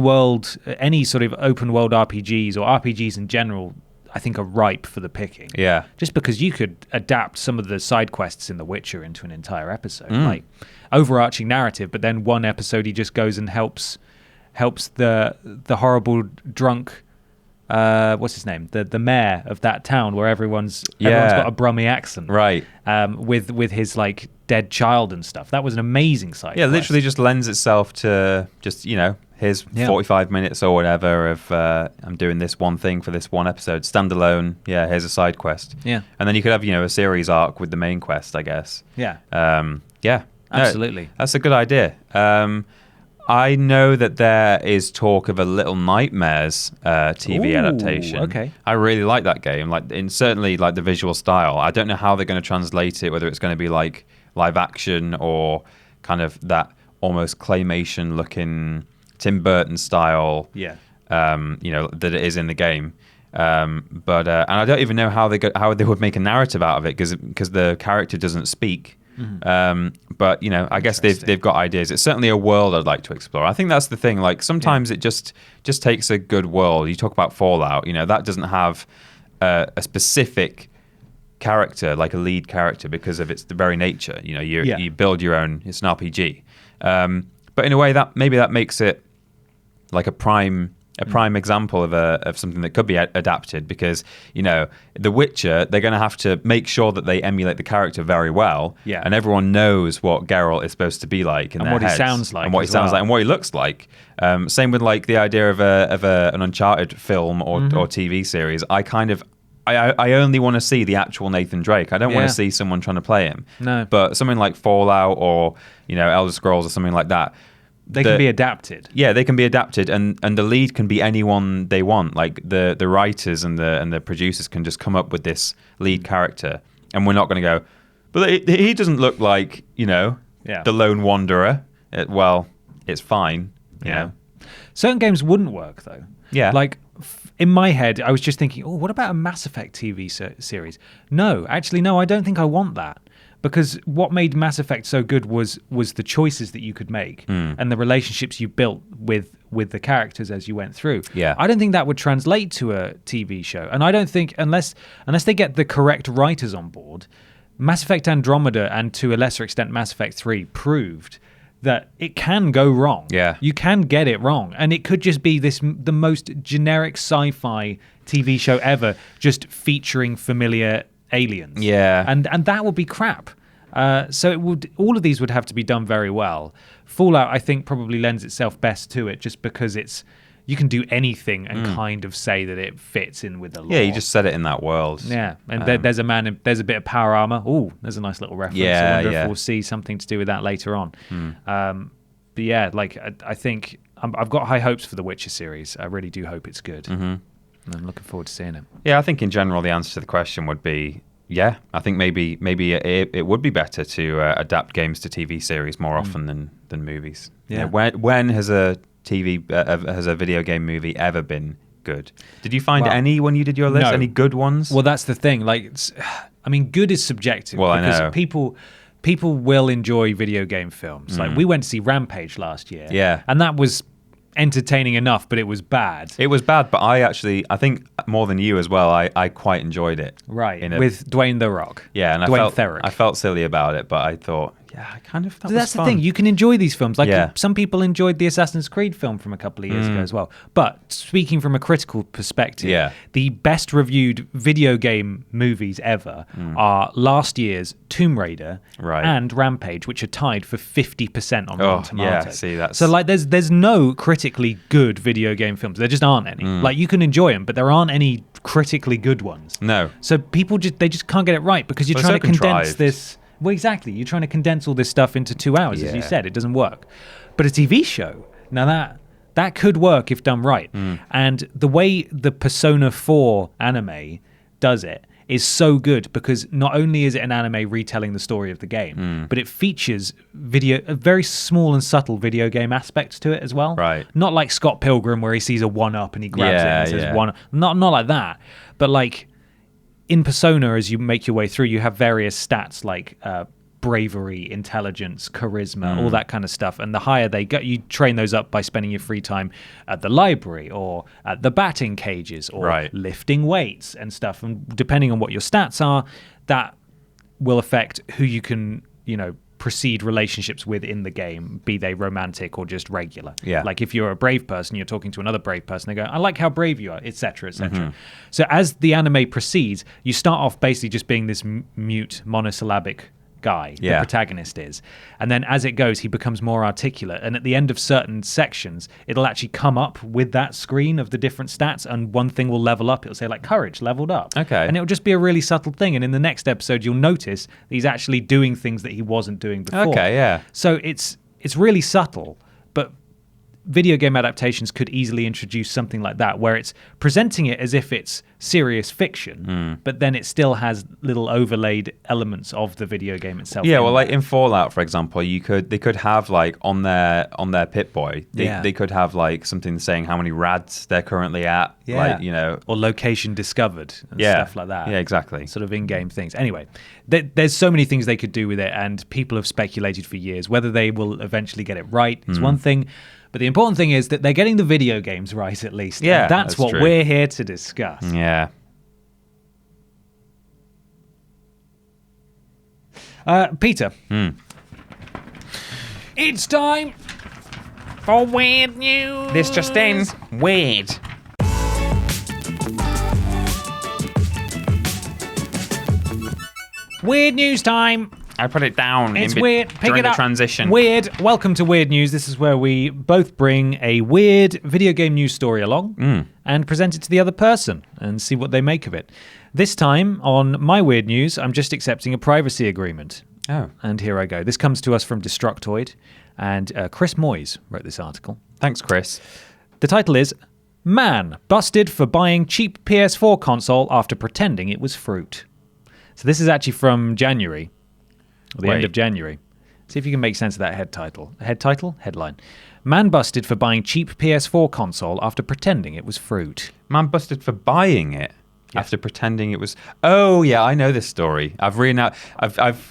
sort of open world RPGs or RPGs in general, I think are ripe for the picking. Yeah. Just because you could adapt some of the side quests in The Witcher into an entire episode. Like overarching narrative, but then one episode he just goes and helps the horrible drunk what's his name? The mayor of that town where everyone's got a Brummie accent. Right. With his like dead child and stuff. That was an amazing side quest. Literally just lends itself to just, you know, here's 45 minutes or whatever of I'm doing this one thing for this one episode, standalone. Yeah, here's a side quest. Yeah. And then you could have, you know, a series arc with the main quest, I guess. Yeah. No, Absolutely. that's a good idea. I know that there is talk of a Little Nightmares TV adaptation. Okay. I really like that game. Certainly like the visual style. I don't know how they're going to translate it, whether it's going to be like live action or kind of that almost claymation looking Tim Burton style. Yeah. You know, that it is in the game. And I don't even know how they would make a narrative out of it because the character doesn't speak. But I guess they've got ideas. It's certainly a world I'd like to explore. I think that's the thing. Like sometimes it just takes a good world. You talk about Fallout. That doesn't have a specific character, like a lead character, because of its the very nature. You build your own. It's an RPG. But in a way that makes it like a prime example of something that could be adapted, because The Witcher, they're going to have to make sure that they emulate the character very well, and everyone knows what Geralt is supposed to in their heads, and what he sounds like, and what he looks like. Same with like the idea of an Uncharted film or TV series. I only want to see the actual Nathan Drake. I don't want to see someone trying to play him. No. But something like Fallout or Elder Scrolls or something like that, they can be adapted. Yeah, they can be adapted, and the lead can be anyone they want. Like the writers and the producers can just come up with this lead character, and we're not going to go, but he doesn't look like the Lone Wanderer. Well, it's fine. You know? Certain games wouldn't work though. Yeah, like. In my head, I was just thinking, what about a Mass Effect TV series? No, actually, no, I don't think I want that. Because what made Mass Effect so good was the choices that you could make and the relationships you built with the characters as you went through. Yeah. I don't think that would translate to a TV show. And I don't think, unless they get the correct writers on board, Mass Effect Andromeda and to a lesser extent Mass Effect 3 proved that it can go wrong. Yeah. You can get it wrong. And it could just be the most generic sci-fi TV show ever, just featuring familiar aliens. Yeah. And that would be crap. So all of these would have to be done very well. Fallout, I think, probably lends itself best to it just because you can do anything and kind of say that it fits in with the lore. Yeah, you just set it in that world. Yeah, and there's a bit of power armor. Oh, there's a nice little reference. I wonder if we'll see something to do with that later on. But yeah, like I think I've got high hopes for the Witcher series. I really do hope it's good. And I'm looking forward to seeing it. Yeah, I think in general the answer to the question would be yeah. I think maybe it would be better to adapt games to TV series more often than movies. Yeah. When has a video game movie ever been good? Did you find any when you did your list? No. Any good ones? Well, that's the thing. Like, good is subjective. Well, because I know. People will enjoy video game films. Like, we went to see Rampage last year. Yeah. And that was entertaining enough, but it was bad. It was bad, but I think more than you as well, I quite enjoyed it. Right. With Dwayne The Rock. Yeah, and I felt silly about it, but I thought, yeah, I kind of that's the thing. You can enjoy these films. Like some people enjoyed the Assassin's Creed film from a couple of years ago as well. But speaking from a critical perspective, the best reviewed video game movies ever are last year's Tomb Raider and Rampage, which are tied for 50% on Rotten Tomatoes. Yeah, see, that's... So like there's no critically good video game films. There just aren't any. Like you can enjoy them, but there aren't any critically good ones. No. So people just can't get it right because you're trying to condense this. Well, exactly. You're trying to condense all this stuff into 2 hours, as you said. It doesn't work. But a TV show, now that could work if done right. And the way the Persona 4 anime does it is so good because not only is it an anime retelling the story of the game, but it features a very small and subtle video game aspects to it as well. Right. Not like Scott Pilgrim where he sees a 1-up and he grabs it and says 1-up. Not like that. But like... in Persona, as you make your way through, you have various stats like bravery, intelligence, charisma, all that kind of stuff. And the higher they go, you train those up by spending your free time at the library or at the batting cages or lifting weights and stuff. And depending on what your stats are, that will affect who you can, proceed relationships with in the game, be they romantic or just regular. Yeah. Like if you're a brave person, you're talking to another brave person, they go, I like how brave you are, etc., etc. So as the anime proceeds, you start off basically just being this mute, monosyllabic guy, the protagonist is. And then as it goes, he becomes more articulate. And at the end of certain sections, it'll actually come up with that screen of the different stats, and one thing will level up. It'll say like courage leveled up. Okay. And it'll just be a really subtle thing. And in the next episode, you'll notice that he's actually doing things that he wasn't doing before. Okay, yeah. So it's really subtle, but video game adaptations could easily introduce something like that, where it's presenting it as if it's serious fiction, but then it still has little overlaid elements of the video game itself. Yeah, well, like in Fallout, for example, they could have like on their Pip-Boy, they could have like something saying how many rads they're currently at, like, you know, or location discovered and stuff like that. Yeah, exactly. Sort of in-game things. Anyway, there's so many things they could do with it, and people have speculated for years whether they will eventually get it right. Is one thing. But the important thing is that they're getting the video games right, at least. Yeah, and that's what true. we're here to discuss. Yeah. Peter. It's time for weird news. This just in. Weird. Weird news time. I put it down. It's weird. Pick during it the up. transition. Weird. Welcome to Weird News. This is where we both bring a weird video game news story along and present it to the other person and see what they make of it. This time on my Weird News, I'm just accepting a privacy agreement. Oh. And here I go. This comes to us from Destructoid, and Chris Moyes wrote this article. Thanks, Chris. The title is Man Busted for Buying Cheap PS4 Console After Pretending It Was Fruit. So this is actually from January. Or the end of January. See if you can make sense of that head title. Headline. Man busted for buying cheap PS4 console after pretending it was fruit. Man busted for buying it after pretending it was... Oh, yeah, I know this story. I've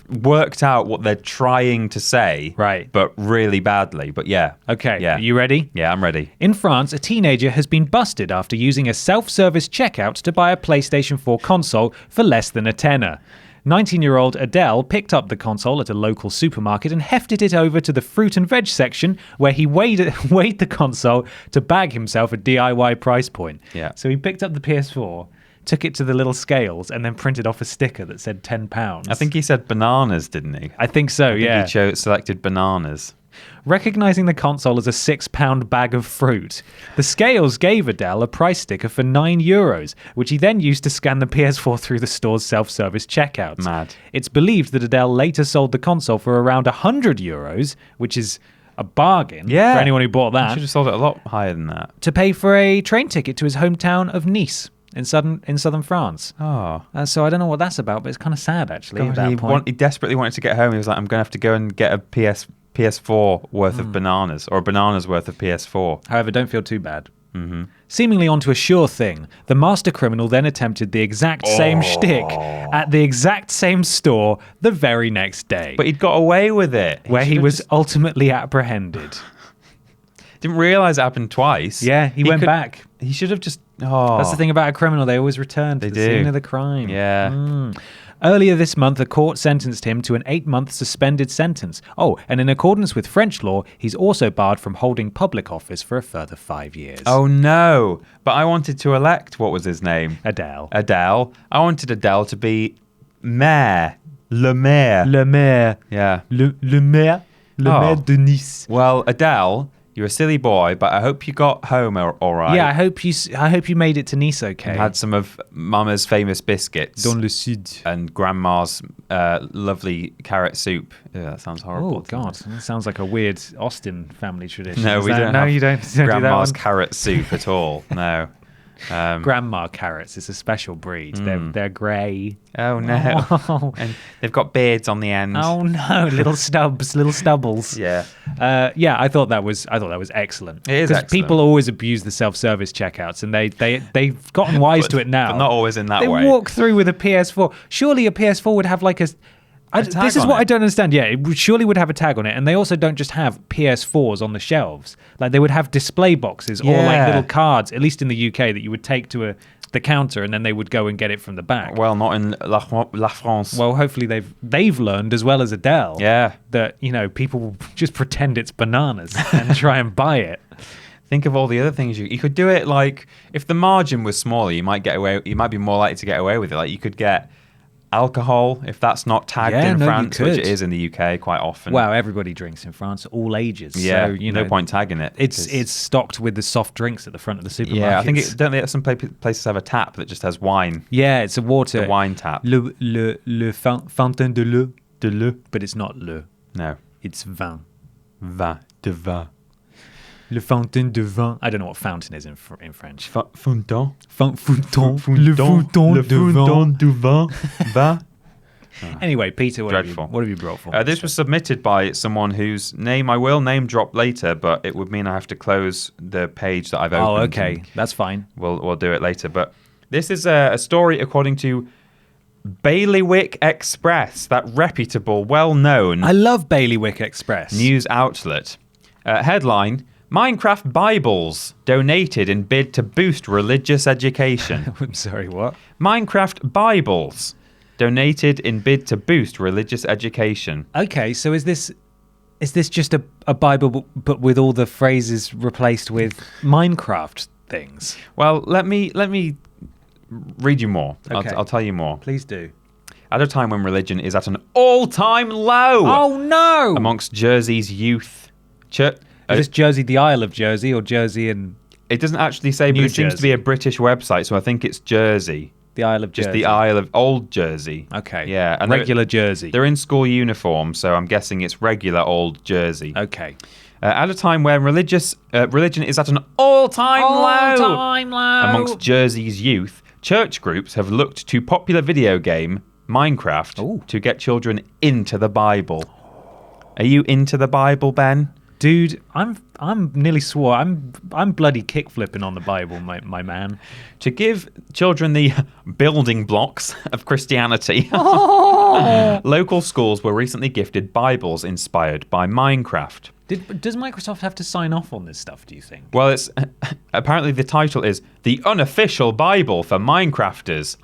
worked out what they're trying to say. Right. But really badly. But yeah. Okay. Yeah. Are you ready? Yeah, I'm ready. In France, a teenager has been busted after using a self-service checkout to buy a PlayStation 4 console for less than a tenner. 19-year-old Adele picked up the console at a local supermarket and hefted it over to the fruit and veg section, where he weighed the console to bag himself a DIY price point. Yeah. So he picked up the PS4, took it to the little scales, and then printed off a sticker that said £10. I think he said bananas, didn't he? I think so, yeah. He selected bananas. Recognizing the console as a £6 bag of fruit, the scales gave Adele a price sticker for €9, which he then used to scan the PS4 through the store's self-service checkout. Mad. It's believed that Adele later sold the console for around €100, which is a bargain for anyone who bought that. He should have sold it a lot higher than that. To pay for a train ticket to his hometown of Nice in southern France. Oh. So I don't know what that's about, but it's kind of sad, actually, at that point. He desperately wanted to get home. He was like, I'm going to have to go and get a PS4 worth of bananas, or a banana's worth of PS4. However, don't feel too bad. Mm-hmm. Seemingly onto a sure thing, the master criminal then attempted the exact same shtick at the exact same store the very next day. But he'd got away with it. Where he was ultimately apprehended. Didn't realise it happened twice. Yeah, he went back. He should have just... Oh. That's the thing about a criminal. They always return to the scene of the crime. Yeah. Earlier this month, a court sentenced him to an 8-month suspended sentence. Oh, and in accordance with French law, he's also barred from holding public office for a further 5 years. Oh, no. But I wanted to elect, what was his name? Adele. I wanted Adele to be mayor. Le Maire. Le Maire. Yeah. Le Maire. Le Maire de Nice. Well, Adele... You're a silly boy, but I hope you got home all right. Yeah, I hope you made it to Nice okay. And had some of Mama's famous biscuits. Dans le Sud. And Grandma's lovely carrot soup. Yeah, that sounds horrible. Oh, God. That sounds like a weird Austin family tradition. No, we don't have you don't Grandma's do that carrot soup at all. No. Grandma carrots. It's a special breed. They're grey. Oh, no. Oh. And they've got beards on the end. Oh, no. Little stubs, little stubbles. Yeah. I thought that was excellent. It is excellent. People always abuse the self-service checkouts, and they've gotten wise to it now. But not always in that way. They walk through with a PS4. Surely a PS4 would have like a... This is what I don't understand. Yeah, it surely would have a tag on it. And they also don't just have PS4s on the shelves. Like, they would have display boxes or like little cards, at least in the UK, that you would take to the counter, and then they would go and get it from the back. Well, not in La France. Well, hopefully they've learned, as well as Adele, yeah, that, people will just pretend it's bananas and try and buy it. Think of all the other things you could do it. Like, if the margin was smaller, you might be more likely to get away with it. Like, you could get alcohol, if that's not tagged in France, which it is in the UK quite often. Wow, everybody drinks in France, all ages. Yeah, so, no point tagging it. It's stocked with the soft drinks at the front of the supermarket. Yeah, I think some places have a tap that just has wine. Yeah, it's a water. The wine tap. Le fontaine de l'eau, but it's not le. No. It's vin. Vin. De vin. Le fontaine de vin. I don't know what fountain is in French. Fondant. Fouton. Le fouton de vin. Va. Anyway, Peter, what have you brought for me? This was submitted by someone whose name I will name drop later, but it would mean I have to close the page that I've opened. Oh, okay. That's fine. We'll do it later. But this is a story according to Bailiwick Express, that reputable, well-known I love Bailiwick Express. news outlet. Headline, Minecraft Bibles donated in bid to boost religious education. I'm sorry, what? Minecraft Bibles donated in bid to boost religious education. Okay, so is this just a Bible but with all the phrases replaced with Minecraft things? Well, let me read you more. Okay. I'll tell you more. Please do. At a time when religion is at an all-time low Oh no! amongst Jersey's youth. Is this Jersey, the Isle of Jersey, or Jersey and It doesn't actually say, but New it seems to be a British website, so I think it's Jersey. the Isle of Jersey? Just the Isle of Old Jersey. Okay. Yeah. And regular Jersey. They're in school uniform, so I'm guessing it's regular Old Jersey. Okay. At a time where religion is at an all-time low amongst Jersey's youth, church groups have looked to popular video game Minecraft to get children into the Bible. Are you into the Bible, Ben? Dude, I'm nearly swore. I'm bloody kick flipping on the Bible, my man. To give children the building blocks of Christianity, local schools were recently gifted Bibles inspired by Minecraft. Does Microsoft have to sign off on this stuff, do you think? Well, it's apparently the title is The Unofficial Bible for Minecrafters,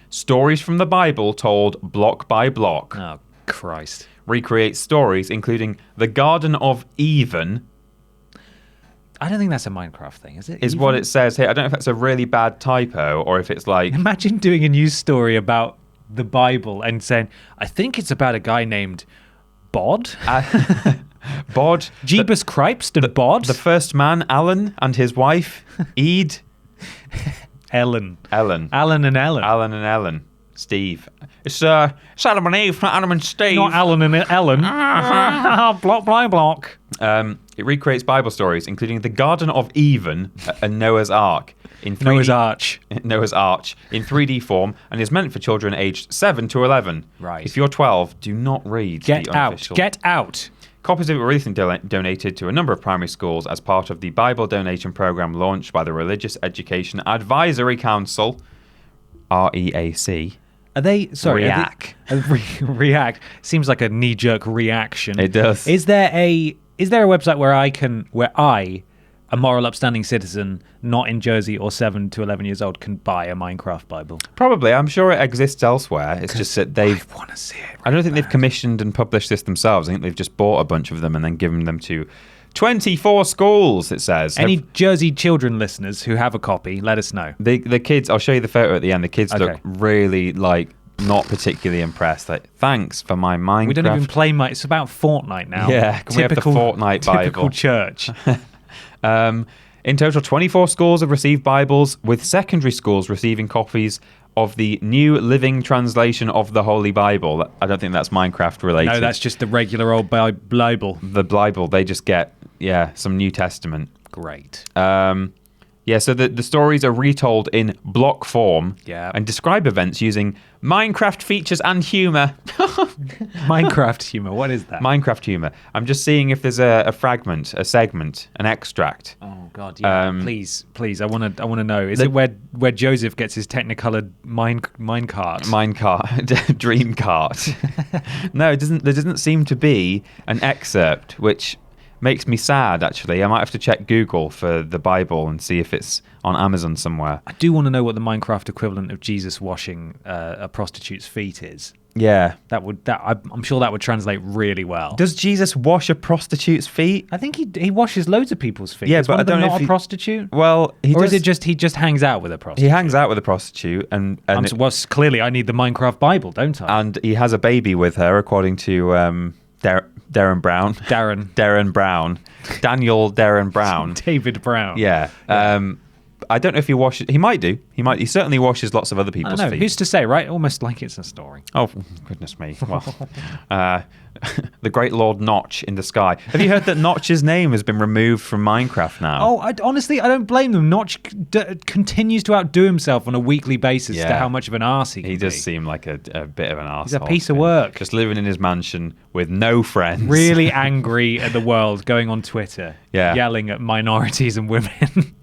Stories from the Bible told block by block. Oh, Christ. Recreates stories including the Garden of Eden. I don't think that's a Minecraft thing, is it? Is what it says here. I don't know if that's a really bad typo or if it's like... Imagine doing a news story about the Bible and saying, I think it's about a guy named Bod. Bod. Jeebus Cripes to Bod. The first man, Alan, and his wife, Ede. Ellen. Ellen. Alan and Ellen. Alan and Ellen. Steve. It's Adam and Eve, not Adam and Steve. Not Alan and Ellen. Block by block. It recreates Bible stories, including the Garden of Eden and Noah's Ark. Noah's Arch. Noah's Arch in 3D form and is meant for children aged 7 to 11. Right. If you're 12, do not read Get the out. unofficial. Get out. Copies of it were recently donated to a number of primary schools as part of the Bible donation program launched by the Religious Education Advisory Council, REAC. Are they... Sorry. React. React. Seems like a knee-jerk reaction. It does. Is there a website where I, a moral upstanding citizen, not in Jersey or 7 to 11 years old, can buy a Minecraft Bible? Probably. I'm sure it exists elsewhere. It's just that I want to see it. I don't think they've commissioned and published this themselves. I think they've just bought a bunch of them and then given them to 24 schools, it says. Any Jersey children listeners who have a copy, let us know. The kids, I'll show you the photo at the end. The kids look really, not particularly impressed. Like, thanks for my Minecraft. We don't even play It's about Fortnite now. Yeah, can we have the Fortnite Bible? Typical church. In total, 24 schools have received Bibles, with secondary schools receiving copies of the New Living Translation of the Holy Bible. I don't think that's Minecraft related. No, that's just the regular old Bible. The Bible, they just get, some New Testament. Great. So the stories are retold in block form and describe events using Minecraft features and humor. Minecraft humor, what is that? Minecraft humor. I'm just seeing if there's a fragment, a segment, an extract. Oh God, yeah. Please, I want to know. Is it where Joseph gets his Technicolor minecart? Dream cart. No, there doesn't seem to be an excerpt, which makes me sad, actually. I might have to check Google for the Bible and see if it's on Amazon somewhere. I do want to know what the Minecraft equivalent of Jesus washing a prostitute's feet is. Yeah. I'm sure that would translate really well. Does Jesus wash a prostitute's feet? I think he washes loads of people's feet. Yeah, is but one I of them don't know not if a prostitute? Well, he just hangs out with a prostitute? He hangs out with a prostitute, and clearly I need the Minecraft Bible, don't I? And he has a baby with her, according to Darren Brown. Darren Brown. Daniel Darren Brown. David Brown. Yeah. I don't know if he washes. He might do. He certainly washes lots of other I people's don't know. feet. Who's to say, right? Almost like it's a story. Oh, goodness me. Well, the great Lord Notch in the sky. Have you heard that Notch's name has been removed from Minecraft now? Oh, honestly, I don't blame them. Notch continues to outdo himself on a weekly basis to how much of an arse he can be. He does seem like a bit of an arsehole. He's a piece of work. Just living in his mansion with no friends. Really angry at the world, going on Twitter, yelling at minorities and women.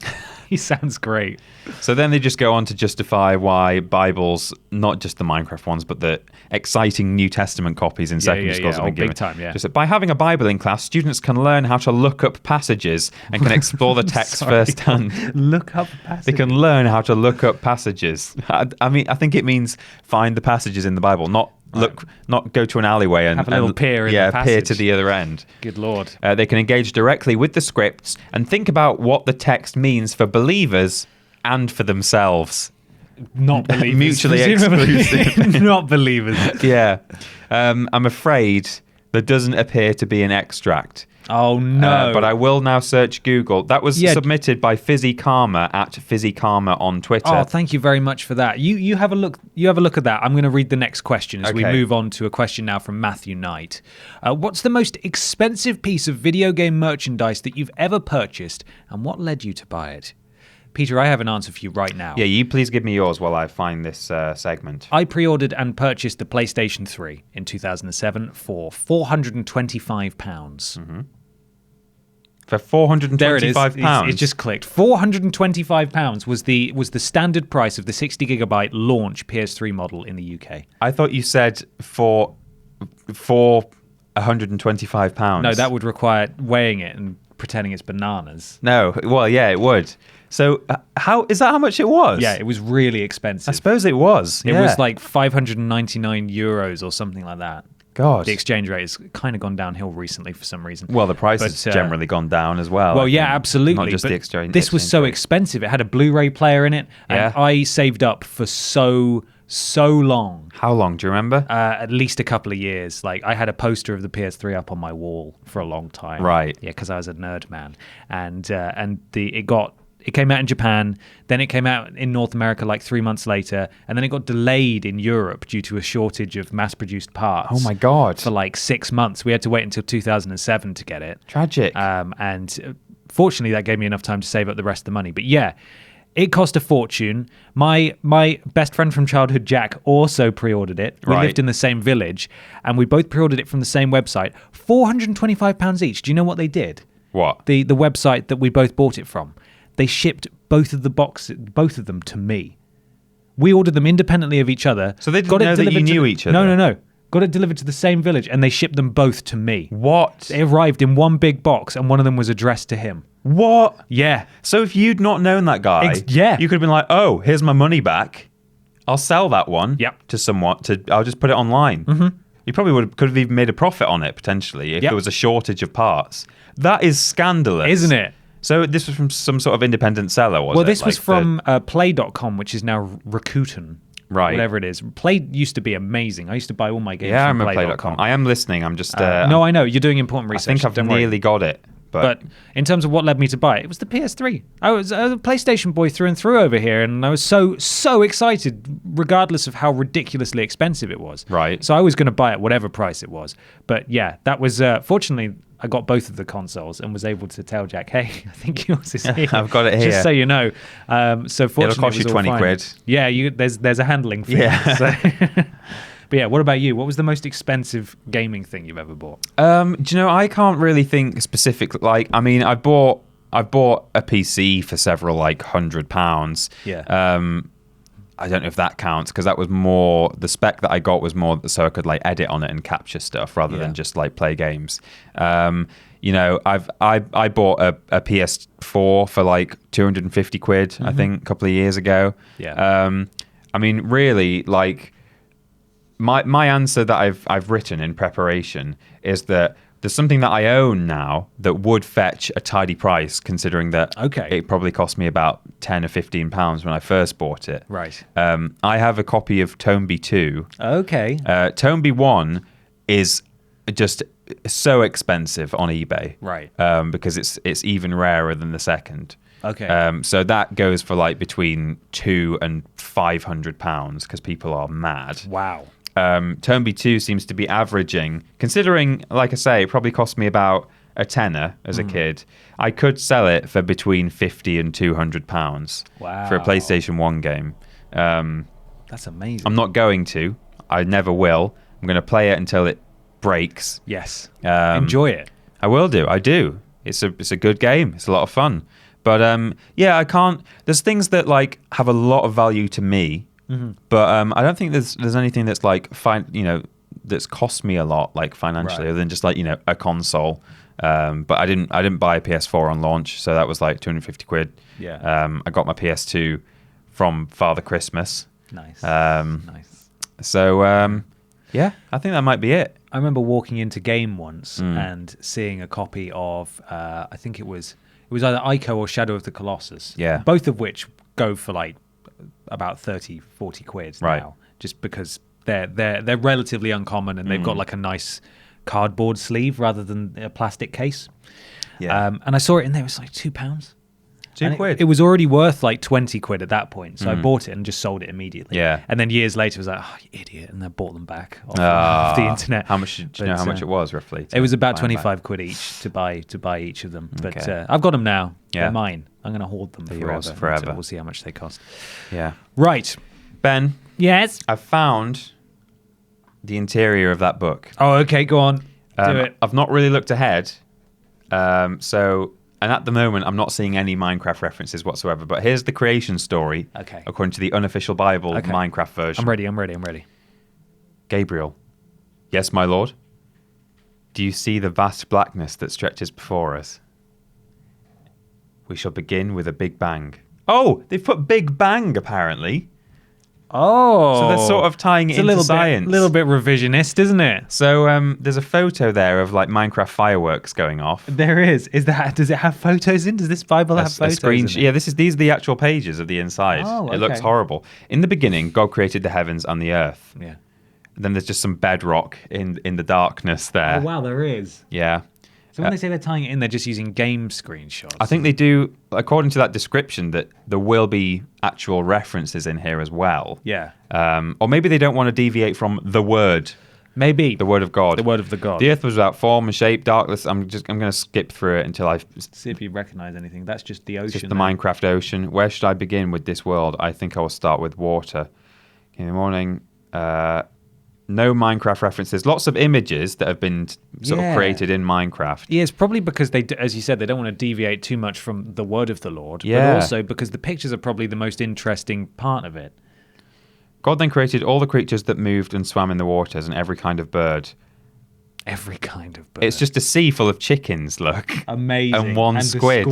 He sounds great. So then they just go on to justify why Bibles, not just the Minecraft ones, but the exciting New Testament copies in secondary schools have been given. Big time, yeah. Just that by having a Bible in class, students can learn how to look up passages and can explore the text firsthand. Look up passages. They can learn how to look up passages. I mean, I think it means find the passages in the Bible, not go to an alleyway and have a little peer in the passage. Peer to the other end. Good Lord. They can engage directly with the scripts and think about what the text means for believers and for themselves. Not believers. Mutually exclusive. Not believers. Yeah. I'm afraid there doesn't appear to be an extract. Oh, no. But I will now search Google. That was submitted by Fizzy Karma at Fizzy Karma on Twitter. Oh, thank you very much for that. You have a look. You have a look at that. I'm going to read the next question as we move on to a question now from Matthew Knight. What's the most expensive piece of video game merchandise that you've ever purchased, and what led you to buy it? Peter, I have an answer for you right now. Yeah, you please give me yours while I find this segment. I pre-ordered and purchased the PlayStation 3 in 2007 for £425. Mm-hmm. For £425? There it is. It just clicked. £425 was the standard price of the 60GB launch PS3 model in the UK. I thought you said for £125. No, that would require weighing it and pretending it's bananas. No, well, yeah, it would. So how much it was? Yeah, it was really expensive. I suppose it was. It was like €599 or something like that. God. The exchange rate has kind of gone downhill recently for some reason. Well, the price has generally gone down as well. Well, yeah, absolutely. Not just the exchange. This was so expensive. It had a Blu-ray player in it, and I saved up for so long. How long? Do you remember? At least a couple of years. Like, I had a poster of the PS3 up on my wall for a long time. Right. Yeah, because I was a nerd man, and it came out in Japan, then it came out in North America like 3 months later, and then it got delayed in Europe due to a shortage of mass-produced parts. Oh my God. For like 6 months. We had to wait until 2007 to get it. Tragic. And fortunately, that gave me enough time to save up the rest of the money. But yeah, it cost a fortune. My best friend from childhood, Jack, also pre-ordered it. We lived in the same village, and we both pre-ordered it from the same website. £425 each. Do you know what they did? What? The website that we both bought it from. They shipped both of them to me. We ordered them independently of each other. So they didn't know that you knew each other? No. Got it delivered to the same village, and they shipped them both to me. What? They arrived in one big box, and one of them was addressed to him. What? Yeah. So if you'd not known that guy, you could have been like, oh, here's my money back. I'll sell that one to someone. I'll just put it online. Mm-hmm. You probably could have even made a profit on it, potentially, if there was a shortage of parts. That is scandalous. Isn't it? So this was from some sort of independent seller, was it? Well, this was from Play.com, which is now Rakuten. Right. Whatever it is. Play used to be amazing. I used to buy all my games from I remember Play.com. I am listening. I'm just... no, I know. You're doing important research. I think I've nearly got it. But in terms of what led me to buy it, it was the PS3. I was a PlayStation boy through and through over here, and I was so excited, regardless of how ridiculously expensive it was. Right. So I was going to buy it whatever price it was. But yeah, that was... fortunately, I got both of the consoles and was able to tell Jack, hey, I think yours is here. I've got it here. Just so you know. So fortunately, it'll cost you 20 quid. Yeah, there's a handling fee. Yeah. So. But yeah, what about you? What was the most expensive gaming thing you've ever bought? Do you know, I can't really think specifically. Like, I mean, I bought a PC for several £100. Yeah. I don't know if that counts, because that was more, the spec that I got was more so I could like edit on it and capture stuff rather than just like play games. You know, I bought a PS4 for like 250 quid, I think, a couple of years ago. Yeah. I mean, really, like my answer that I've written in preparation is that there's something that I own now that would fetch a tidy price, considering that it probably cost me about £10 or £15 when I first bought it. Right. I have a copy of Tomeby 2. Okay. Tomeby 1 is just so expensive on eBay. Right. Because it's even rarer than the second. Okay. So that goes for like between £200 and £500 because people are mad. Wow. Turnby 2 seems to be averaging, considering, like I say, it probably cost me about a tenner as a kid. I could sell it for between £50 and £200 for a PlayStation 1 game. That's amazing. I'm not going to. I never will. I'm going to play it until it breaks. Yes. Enjoy it. I will do. I do. It's a good game. It's a lot of fun. But I can't. There's things that like have a lot of value to me, but I don't think there's anything that's like that's cost me a lot like financially, other than just like a console. But I didn't buy a PS4 on launch, so that was like £250. Yeah. I got my PS2 from Father Christmas. Nice. Nice. So I think that might be it. I remember walking into Game once and seeing a copy of I think it was either Ico or Shadow of the Colossus. Yeah. Both of which go for like about 30-40 quid now, just because they're relatively uncommon and they've got like a nice cardboard sleeve rather than a plastic case. Yeah. And I saw it in there. It was like £2. £2. It was already worth like 20 quid at that point. So I bought it and just sold it immediately. Yeah. And then years later, I was like, oh, you idiot. And I bought them back off the internet. How much? Do you know how much it was roughly? It was about 25 quid each to buy each of them. But I've got them now. Yeah. They're mine. I'm going to hold them forever. We'll see how much they cost. Yeah. Right. Ben. Yes? I've found the interior of that book. Oh, okay. Go on. Do it. I've not really looked ahead. And at the moment, I'm not seeing any Minecraft references whatsoever. But here's the creation story, according to the unofficial Bible Minecraft version. I'm ready. Gabriel. Yes, my lord? Do you see the vast blackness that stretches before us? We shall begin with a big bang. Oh, they've put Big Bang, apparently. Oh. So they're sort of tying it into science. A little bit revisionist, isn't it? So there's a photo there of like Minecraft fireworks going off. There is. Does it have photos in? Does this Bible have photos in it? Yeah, these are the actual pages of the inside. Oh, okay. It looks horrible. In the beginning, God created the heavens and the earth. Yeah. And then there's just some bedrock in the darkness there. Oh, wow, there is. Yeah. So when they say they're tying it in, they're just using game screenshots. I think they do, according to that description, that there will be actual references in here as well. Yeah. Or maybe they don't want to deviate from the word. Maybe. The word of God. The word of the God. The earth was without form and shape, darkness. I'm going to skip through it until I see if you recognize anything. That's just the ocean. Just the Minecraft ocean. Where should I begin with this world? I think I will start with water. In the morning, no Minecraft references. Lots of images that have been sort of created in Minecraft. Yeah, it's probably because they, as you said, they don't want to deviate too much from the word of the Lord. Yeah. But also because the pictures are probably the most interesting part of it. God then created all the creatures that moved and swam in the waters and every kind of bird. Every kind of bird. It's just a sea full of chickens, look. Amazing. And one squid.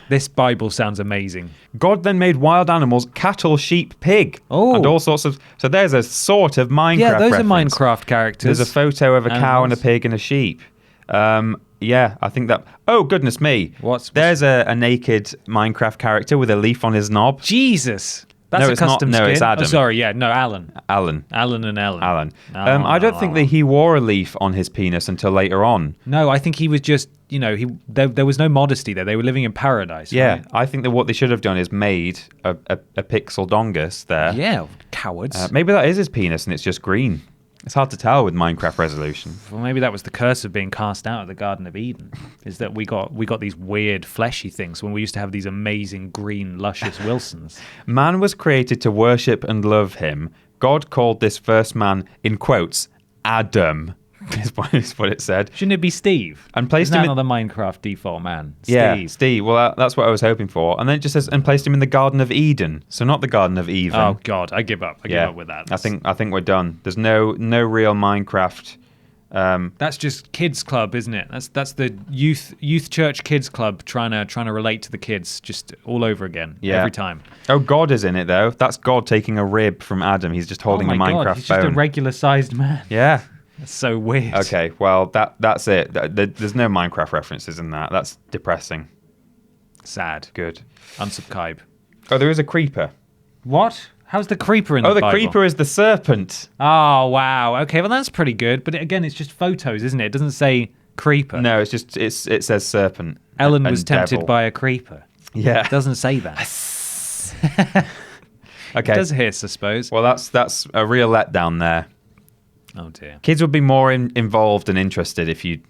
This Bible sounds amazing. God then made wild animals, cattle, sheep, pig. Oh. And all sorts of... So there's a sort of Minecraft Yeah, those reference. are Minecraft characters. There's a photo of a cow and a pig and a sheep. Yeah, I think that... Oh, goodness me. There's a naked Minecraft character with a leaf on his knob. Jesus. That's a custom skin. No, it's Adam. Oh, sorry, yeah. No, Alan. Alan. I don't think that he wore a leaf on his penis until later on. No, I think he was just, there was no modesty there. They were living in paradise. Yeah, right? I think that what they should have done is made a pixel dongus there. Yeah, cowards. Maybe that is his penis and it's just green. It's hard to tell with Minecraft resolution. Well, maybe that was the curse of being cast out of the Garden of Eden, is that we got these weird fleshy things when we used to have these amazing green, luscious Wilsons. Man was created to worship and love him. God called this first man, in quotes, Adam, is what it said. Shouldn't it be Steve? And placed Isn't him that not the Minecraft default man? Steve. Yeah, Steve. Well, that's what I was hoping for. And then it just says, and placed him in the Garden of Eden. So not the Garden of Eden. Oh God, I give up. I give up with that. I think we're done. There's no real Minecraft. That's just kids club, isn't it? That's the youth church kids club trying to relate to the kids just all over again every time. Oh, God is in it though. That's God taking a rib from Adam. He's just holding a Minecraft God, he's just a regular sized man. Yeah. That's so weird. Okay, well that's it. There's no Minecraft references in that. That's depressing. Sad. Good. Unsubscribe. Oh, there is a creeper. What? How's the creeper in the Bible? Oh, the creeper is the serpent. Oh, wow. Okay, well that's pretty good. But again, it's just photos, isn't it? It doesn't say creeper. No, it says serpent. Ellen was tempted by a creeper. Yeah. It doesn't say that. Okay. It does hiss, I suppose. Well, that's a real letdown there. Oh dear. Kids would be more involved and interested if you'd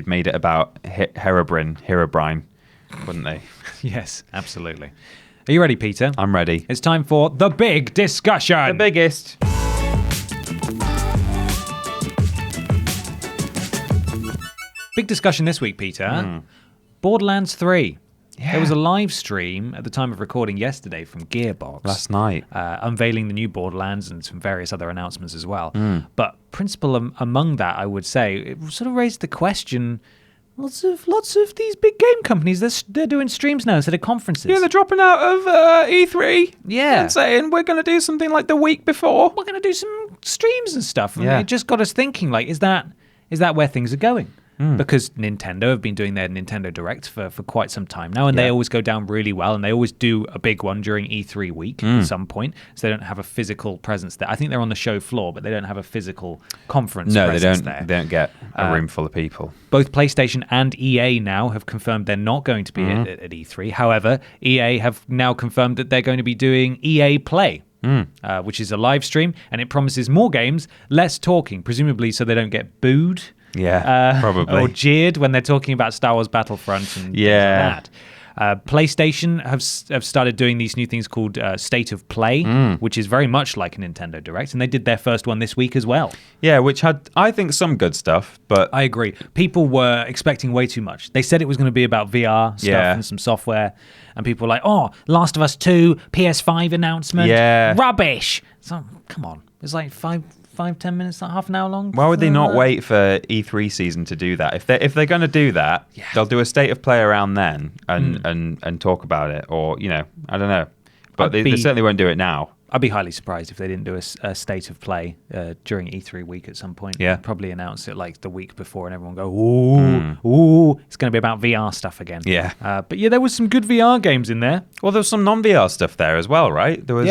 made it about Herobrine, wouldn't they? Yes, absolutely. Are you ready, Peter? I'm ready. It's time for the big discussion. The biggest. Big discussion this week, Peter. Borderlands 3. Yeah. There was a live stream at the time of recording yesterday from Gearbox. Last night. Unveiling the new Borderlands and some various other announcements as well. But principal among that, I would say, it sort of raised the question, lots of these big game companies, they're doing streams now instead of conferences. Yeah, they're dropping out of E3. Yeah. And saying we're going to do something like the week before. We're going to do some streams and stuff. And Yeah. it just got us thinking, like, is that where things are going? Because Nintendo have been doing their Nintendo Direct for quite some time now, and they always go down really well, and they always do a big one during E3 week at some point, so they don't have a physical presence there. I think they're on the show floor, but they don't have a physical conference presence there. They don't get a room full of people. Both PlayStation and EA now have confirmed they're not going to be at E3. However, EA have now confirmed that they're going to be doing EA Play. Which is a live stream, and it promises more games, less talking, presumably so they don't get booed. Yeah, probably. Or jeered when they're talking about Star Wars Battlefront and things like that. PlayStation have started doing these new things called State of Play, which is very much like a Nintendo Direct, and they did their first one this week as well. Yeah, which had, I think, some good stuff, but... I agree. People were expecting way too much. They said it was going to be about VR stuff and some software, and people were like, oh, Last of Us 2, PS5 announcement, rubbish! So, come on. It's like 5-10 minutes, like half an hour long. Why would they not wait for E3 season to do that? If they're going to do that, they'll do a state of play around then and talk about it, or I don't know, but they certainly won't do it now. I'd be highly surprised if they didn't do a state of play during E3 week at some point. Yeah, probably announce it like the week before, and everyone go, ooh, it's going to be about VR stuff again. Yeah, but yeah, there was some good VR games in there. Well, there was some non-VR stuff there as well, right? There was,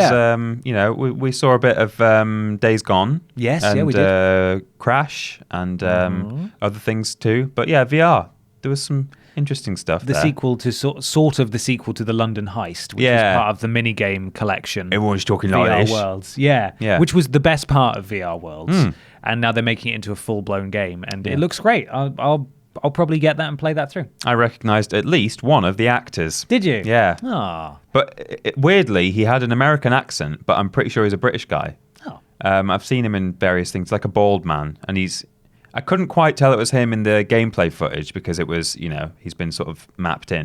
we saw a bit of Days Gone. Yes, and, we did. Crash and other things too. But yeah, VR. There was some interesting stuff there. Sequel to sort of the sequel to the London Heist, which was part of the minigame collection. Everyone's talking VR like this. Worlds. Yeah, which was the best part of VR Worlds. And now they're making it into a full-blown game, and it looks great. I'll probably get that and play that through. I recognised at least one of the actors. Did you? Yeah. Oh. But weirdly, he had an American accent, but I'm pretty sure he's a British guy. Oh. I've seen him in various things, like a bald man, and I couldn't quite tell it was him in the gameplay footage because it was, he's been sort of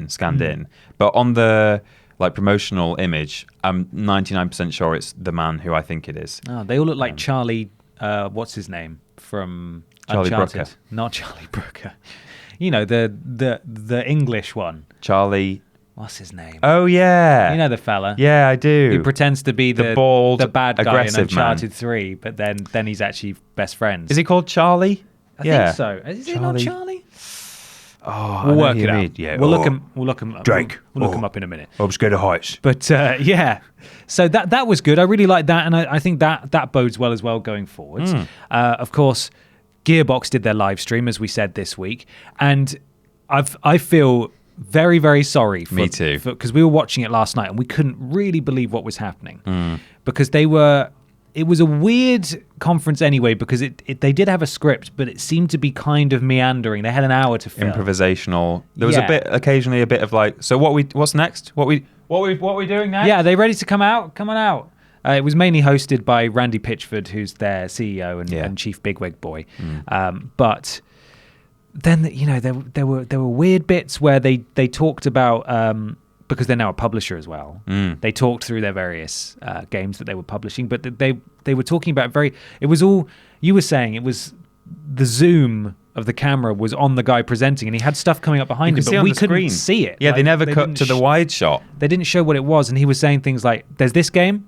scanned in. But on the promotional image, I'm 99% sure it's the man who I think it is. Oh, they all look like Charlie, what's his name from Charlie Uncharted? Brooker. Not Charlie Brooker. The English one. Charlie. What's his name? Oh yeah. You know the fella. Yeah, I do. Who pretends to be the bald, the bad guy in Uncharted man. 3, but then he's actually best friends. Is he called Charlie? I think so. Is it not Charlie? Oh, we'll work it out. Yeah. We'll look him up. Drake. We'll look him up in a minute. I'm scared of heights. But yeah, so that was good. I really like that, and I think that bodes well as well going forwards. Of course, Gearbox did their live stream, as we said this week, and I feel very, very sorry. Me too. Because we were watching it last night and we couldn't really believe what was happening because it was a weird conference anyway, because they did have a script, but it seemed to be kind of meandering. They had an hour to film. Improvisational. There was occasionally a bit of like, so what's next? What we doing next? Yeah, are they ready to come out? Come on out. It was mainly hosted by Randy Pitchford, who's their CEO and chief bigwig boy. But then there were weird bits where they talked about because they're now a publisher as well. They talked through their various games that they were publishing, but they were talking about it was all you were saying. It was the zoom of the camera was on the guy presenting, and he had stuff coming up behind him, but we couldn't see it. Yeah, they never cut to the wide shot. They didn't show what it was, and he was saying things like, "There's this game."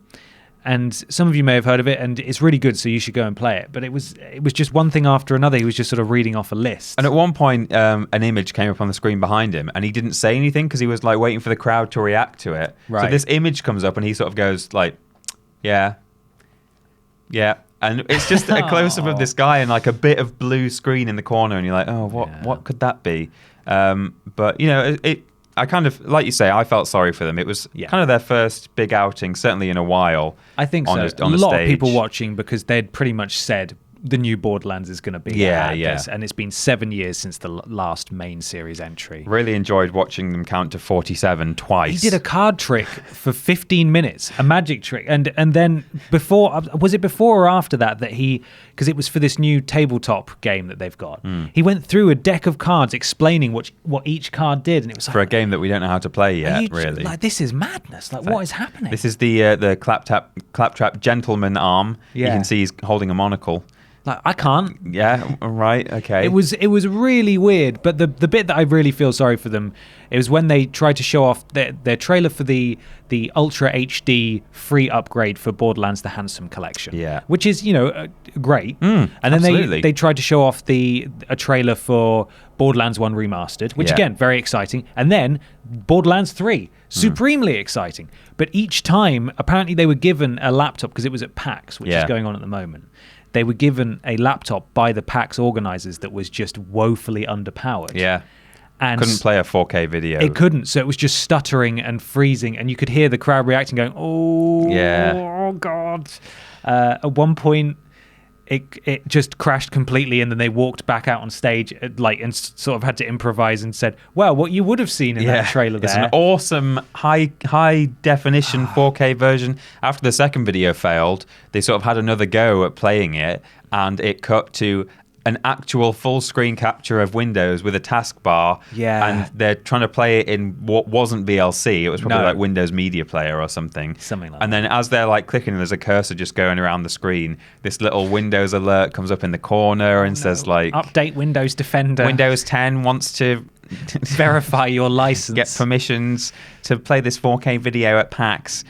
And some of you may have heard of it, and it's really good, so you should go and play it. But it was just one thing after another. He was just sort of reading off a list. And at one point, an image came up on the screen behind him, and he didn't say anything because he was like waiting for the crowd to react to it. Right. So this image comes up, and he sort of goes like, "Yeah, yeah," and it's just a close up of this guy and like a bit of blue screen in the corner, and you're like, "Oh, what could that be?" But I kind of, like you say, I felt sorry for them. It was kind of their first big outing, certainly in a while. I think so. A lot of people watching because they'd pretty much said the new Borderlands is going to be this, and it's been 7 years since the last main series entry. Really enjoyed watching them count to 47 twice. He did a card trick for 15 minutes, a magic trick, and then before or after that he, because it was for this new tabletop game that they've got, he went through a deck of cards explaining what each card did, and it was like, for a game that we don't know how to play yet. Really, like, this is madness. Like, what is happening? This is the claptrap gentleman arm. You can see he's holding a monocle. Like, I can't. Yeah, right, okay. It was really weird, but the bit that I really feel sorry for them, it was when they tried to show off their trailer for the Ultra HD free upgrade for Borderlands: The Handsome Collection. Yeah. Which is, great. And then they tried to show off a trailer for Borderlands 1 Remastered, which again, very exciting. And then Borderlands 3, supremely exciting. But each time, apparently they were given a laptop because it was at PAX, which is going on at the moment. They were given a laptop by the PAX organizers that was just woefully underpowered. Yeah. And couldn't play a 4K video. It couldn't. So it was just stuttering and freezing. And you could hear the crowd reacting, going, oh God. At one point, it just crashed completely. And then they walked back out on stage and sort of had to improvise and said, well, what you would have seen in that trailer there. It's an awesome high definition 4K version. After the second video failed, they sort of had another go at playing it, and it cut to an actual full screen capture of Windows with a taskbar. Yeah. And they're trying to play it in what wasn't VLC. It was probably like Windows Media Player or something. Something like that. And then as they're like clicking, there's a cursor just going around the screen. This little Windows alert comes up in the corner and says like... Update Windows Defender. Windows 10 wants to... verify your license. Get permissions to play this 4K video at PAX.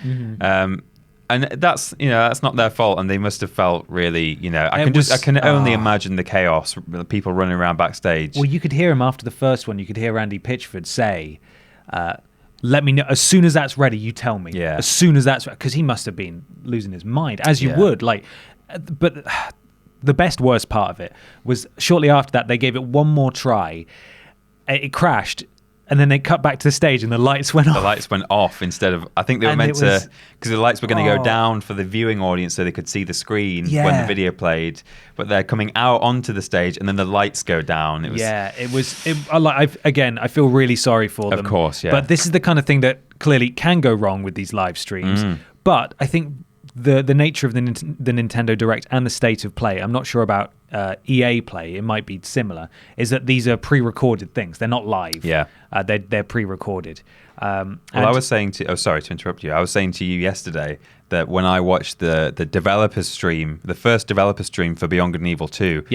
And that's not their fault, and they must have felt really, I can only imagine the chaos, people running around backstage. Well, you could hear him after the first one. You could hear Andy Pitchford say, "Let me know as soon as that's ready. You tell me." Yeah. As soon as that's because he must have been losing his mind, as you would. But the worst part of it was shortly after that they gave it one more try. It crashed. And then they cut back to the stage and the lights went off. The lights went off instead of... I think they were meant to... Because the lights were going to go down for the viewing audience so they could see the screen when the video played. But they're coming out onto the stage and then the lights go down. I feel really sorry for them. Of course, yeah. But this is the kind of thing that clearly can go wrong with these live streams. But I think the nature of the Nintendo Direct and the state of play, I'm not sure about EA Play, it might be similar, is that these are pre-recorded things. They're not live. Yeah. They're pre-recorded. I was saying sorry to interrupt you. I was saying to you yesterday that when I watched the developers stream, the first developer stream for Beyond Good and Evil 2,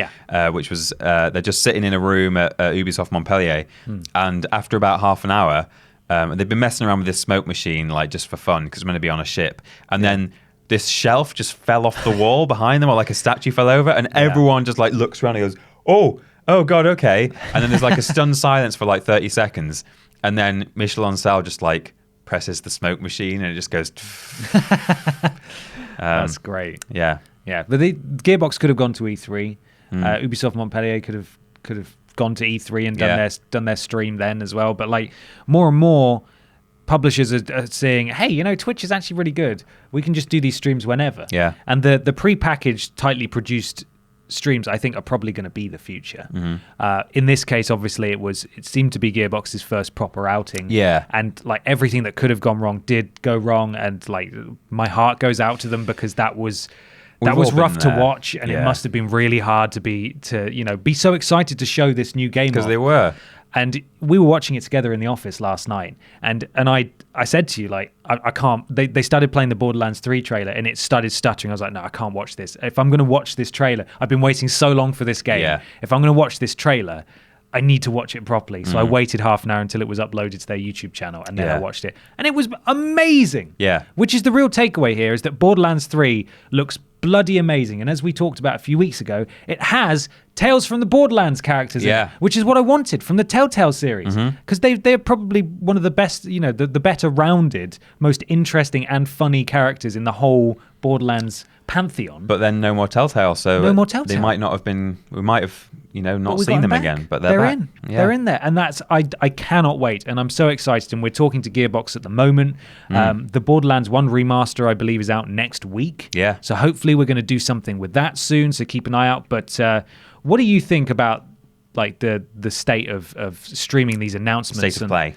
which was they're just sitting in a room at Ubisoft Montpellier, and after about half an hour, they've been messing around with this smoke machine like just for fun because it's meant to be on a ship, and then this shelf just fell off the wall behind them, or like a statue fell over, and everyone just like looks around and goes, oh God, okay. And then there's like a stunned silence for like 30 seconds. And then Michel Ancel just like presses the smoke machine and it just goes. That's great. Yeah. Yeah. But the Gearbox could have gone to E3. Ubisoft Montpellier could have gone to E3 and done their stream then as well. But like more and more publishers are saying, hey, Twitch is actually really good. We can just do these streams whenever. Yeah. And the pre-packaged, tightly produced streams, I think, are probably going to be the future. In this case, obviously, it seemed to be Gearbox's first proper outing. Yeah. And like everything that could have gone wrong did go wrong. And like my heart goes out to them because that was rough to watch, and it must have been really hard to be so excited to show this new game because they were. And we were watching it together in the office last night, and I said to you, like, I can't. They started playing the Borderlands 3 trailer, and it started stuttering. I was like, no, I can't watch this. If I'm going to watch this trailer, I've been waiting so long for this game. Yeah. If I'm going to watch this trailer, I need to watch it properly. So I waited half an hour until it was uploaded to their YouTube channel, and then I watched it. And it was amazing. Yeah. Which is the real takeaway here, is that Borderlands 3 looks bloody amazing. And as we talked about a few weeks ago, it has Tales from the Borderlands characters in, which is what I wanted from the Telltale series, because they're probably one of the best, the better rounded, most interesting and funny characters in the whole Borderlands pantheon. But then no more Telltale, so no more Telltale. They might not have been. We might have not seen them again. But they're back. In. Yeah. They're in there, and that's I cannot wait, and I'm so excited. And we're talking to Gearbox at the moment. The Borderlands 1 remaster, I believe, is out next week. Yeah. So hopefully we're going to do something with that soon. So keep an eye out. But what do you think about like the state of streaming these announcements? State of play.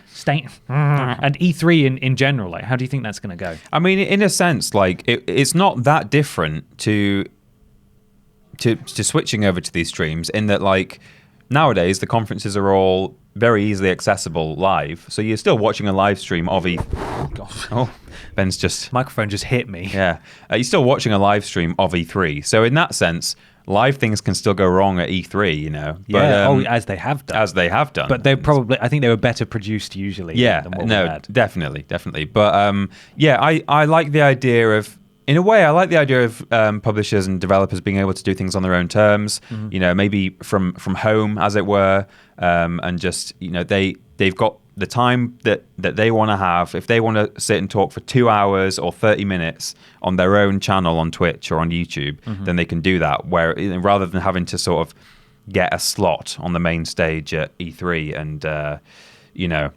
And E3 in general? Like, how do you think that's going to go? I mean, in a sense, like it's not that different to switching over to these streams, in that like nowadays the conferences are all very easily accessible live. So you're still watching a live stream of Gosh. Oh, Ben's just... Microphone just hit me. Yeah. You're still watching a live stream of E3. So in that sense, live things can still go wrong at E3, Yeah, But, as they have done. As they have done. But they're probably... I think they were better produced usually than what we had. Definitely. But I like the idea of... In a way, I like the idea of publishers and developers being able to do things on their own terms, maybe from home, as it were, and just, they've got the time that they want to have. If they want to sit and talk for 2 hours or 30 minutes on their own channel on Twitch or on YouTube, then they can do that, where rather than having to sort of get a slot on the main stage at E3 and,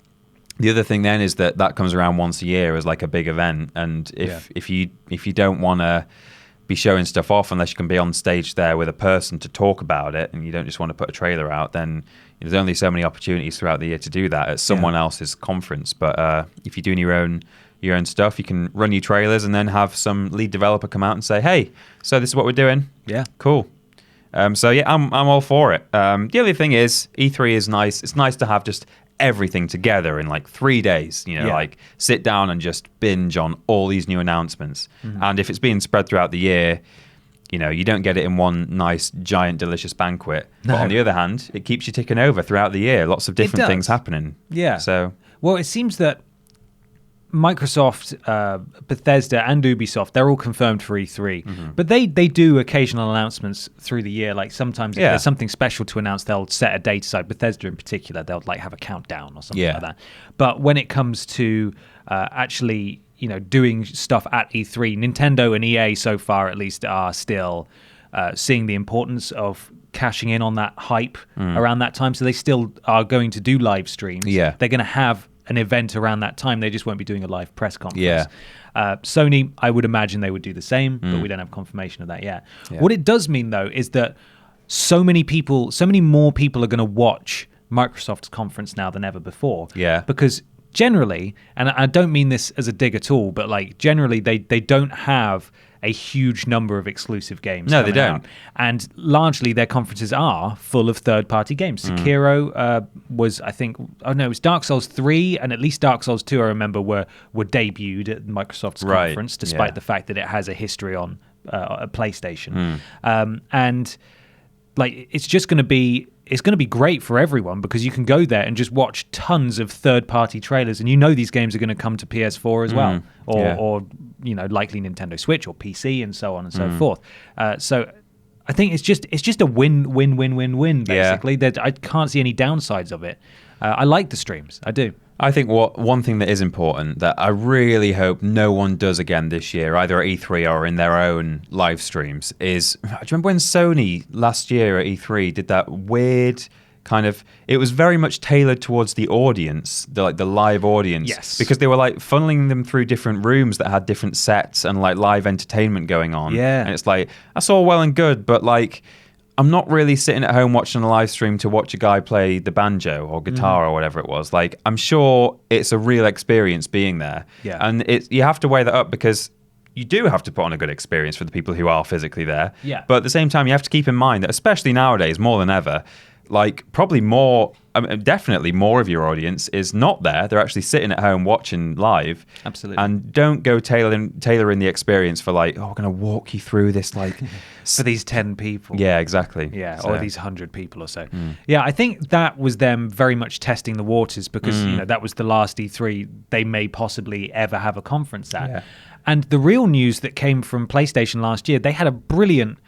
the other thing then is that comes around once a year as like a big event, and if you don't want to be showing stuff off unless you can be on stage there with a person to talk about it, and you don't just want to put a trailer out, then there's only so many opportunities throughout the year to do that at someone else's conference. But if you're doing your own stuff, you can run your trailers and then have some lead developer come out and say, "Hey, so this is what we're doing." Yeah, cool. I'm all for it. The only thing is, E3 is nice. It's nice to have just everything together in like 3 days, like sit down and just binge on all these new announcements. And if it's being spread throughout the year, you don't get it in one nice, giant, delicious banquet. No. But on the other hand, it keeps you ticking over throughout the year. Lots of different things happening. Yeah. So, well, it seems that Microsoft, Bethesda, and Ubisoft, they're all confirmed for E3. But they do occasional announcements through the year. Like sometimes if there's something special to announce, they'll set a date aside. Bethesda in particular, they'll like have a countdown or something like that. But when it comes to actually, doing stuff at E3, Nintendo and EA so far at least are still seeing the importance of cashing in on that hype around that time. So they still are going to do live streams. Yeah. They're going to have an event around that time. They just won't be doing a live press conference. Yeah. Sony, I would imagine they would do the same, but we don't have confirmation of that yet. Yeah. What it does mean, though, is that so many more people are going to watch Microsoft's conference now than ever before. Yeah. Because generally, and I don't mean this as a dig at all, but like generally they don't have a huge number of exclusive games. No, they don't. Out. And largely their conferences are full of third-party games. Sekiro was, I think, it was Dark Souls 3, and at least Dark Souls 2, I remember, were debuted at Microsoft's conference, despite the fact that it has a history on a PlayStation. And like, it's going to be great for everyone, because you can go there and just watch tons of third-party trailers, and these games are going to come to PS4 as well, or likely Nintendo Switch or PC, and so on and so forth. So I think it's just a win-win-win-win-win basically. That I can't see any downsides of it. I like the streams, I do. I think one thing that is important that I really hope no one does again this year, either at E3 or in their own live streams, is, do you remember when Sony last year at E3 did that weird kind of, it was very much tailored towards the audience, the live audience. Yes. Because they were like funneling them through different rooms that had different sets and like live entertainment going on. Yeah. And it's like, that's all well and good, but like, I'm not really sitting at home watching a live stream to watch a guy play the banjo or guitar or whatever it was. Like, I'm sure it's a real experience being there. Yeah. And you have to weigh that up, because you do have to put on a good experience for the people who are physically there. Yeah. But at the same time, you have to keep in mind that, especially nowadays, more than ever, like probably definitely more of your audience is not there. They're actually sitting at home watching live. Absolutely. And don't go tailoring the experience for like, we're going to walk you through this like for these 10 people. Yeah, exactly. Yeah, or these 100 people or so. Yeah, I think that was them very much testing the waters, because that was the last E3 they may possibly ever have a conference at. Yeah. And the real news that came from PlayStation last year, they had a brilliant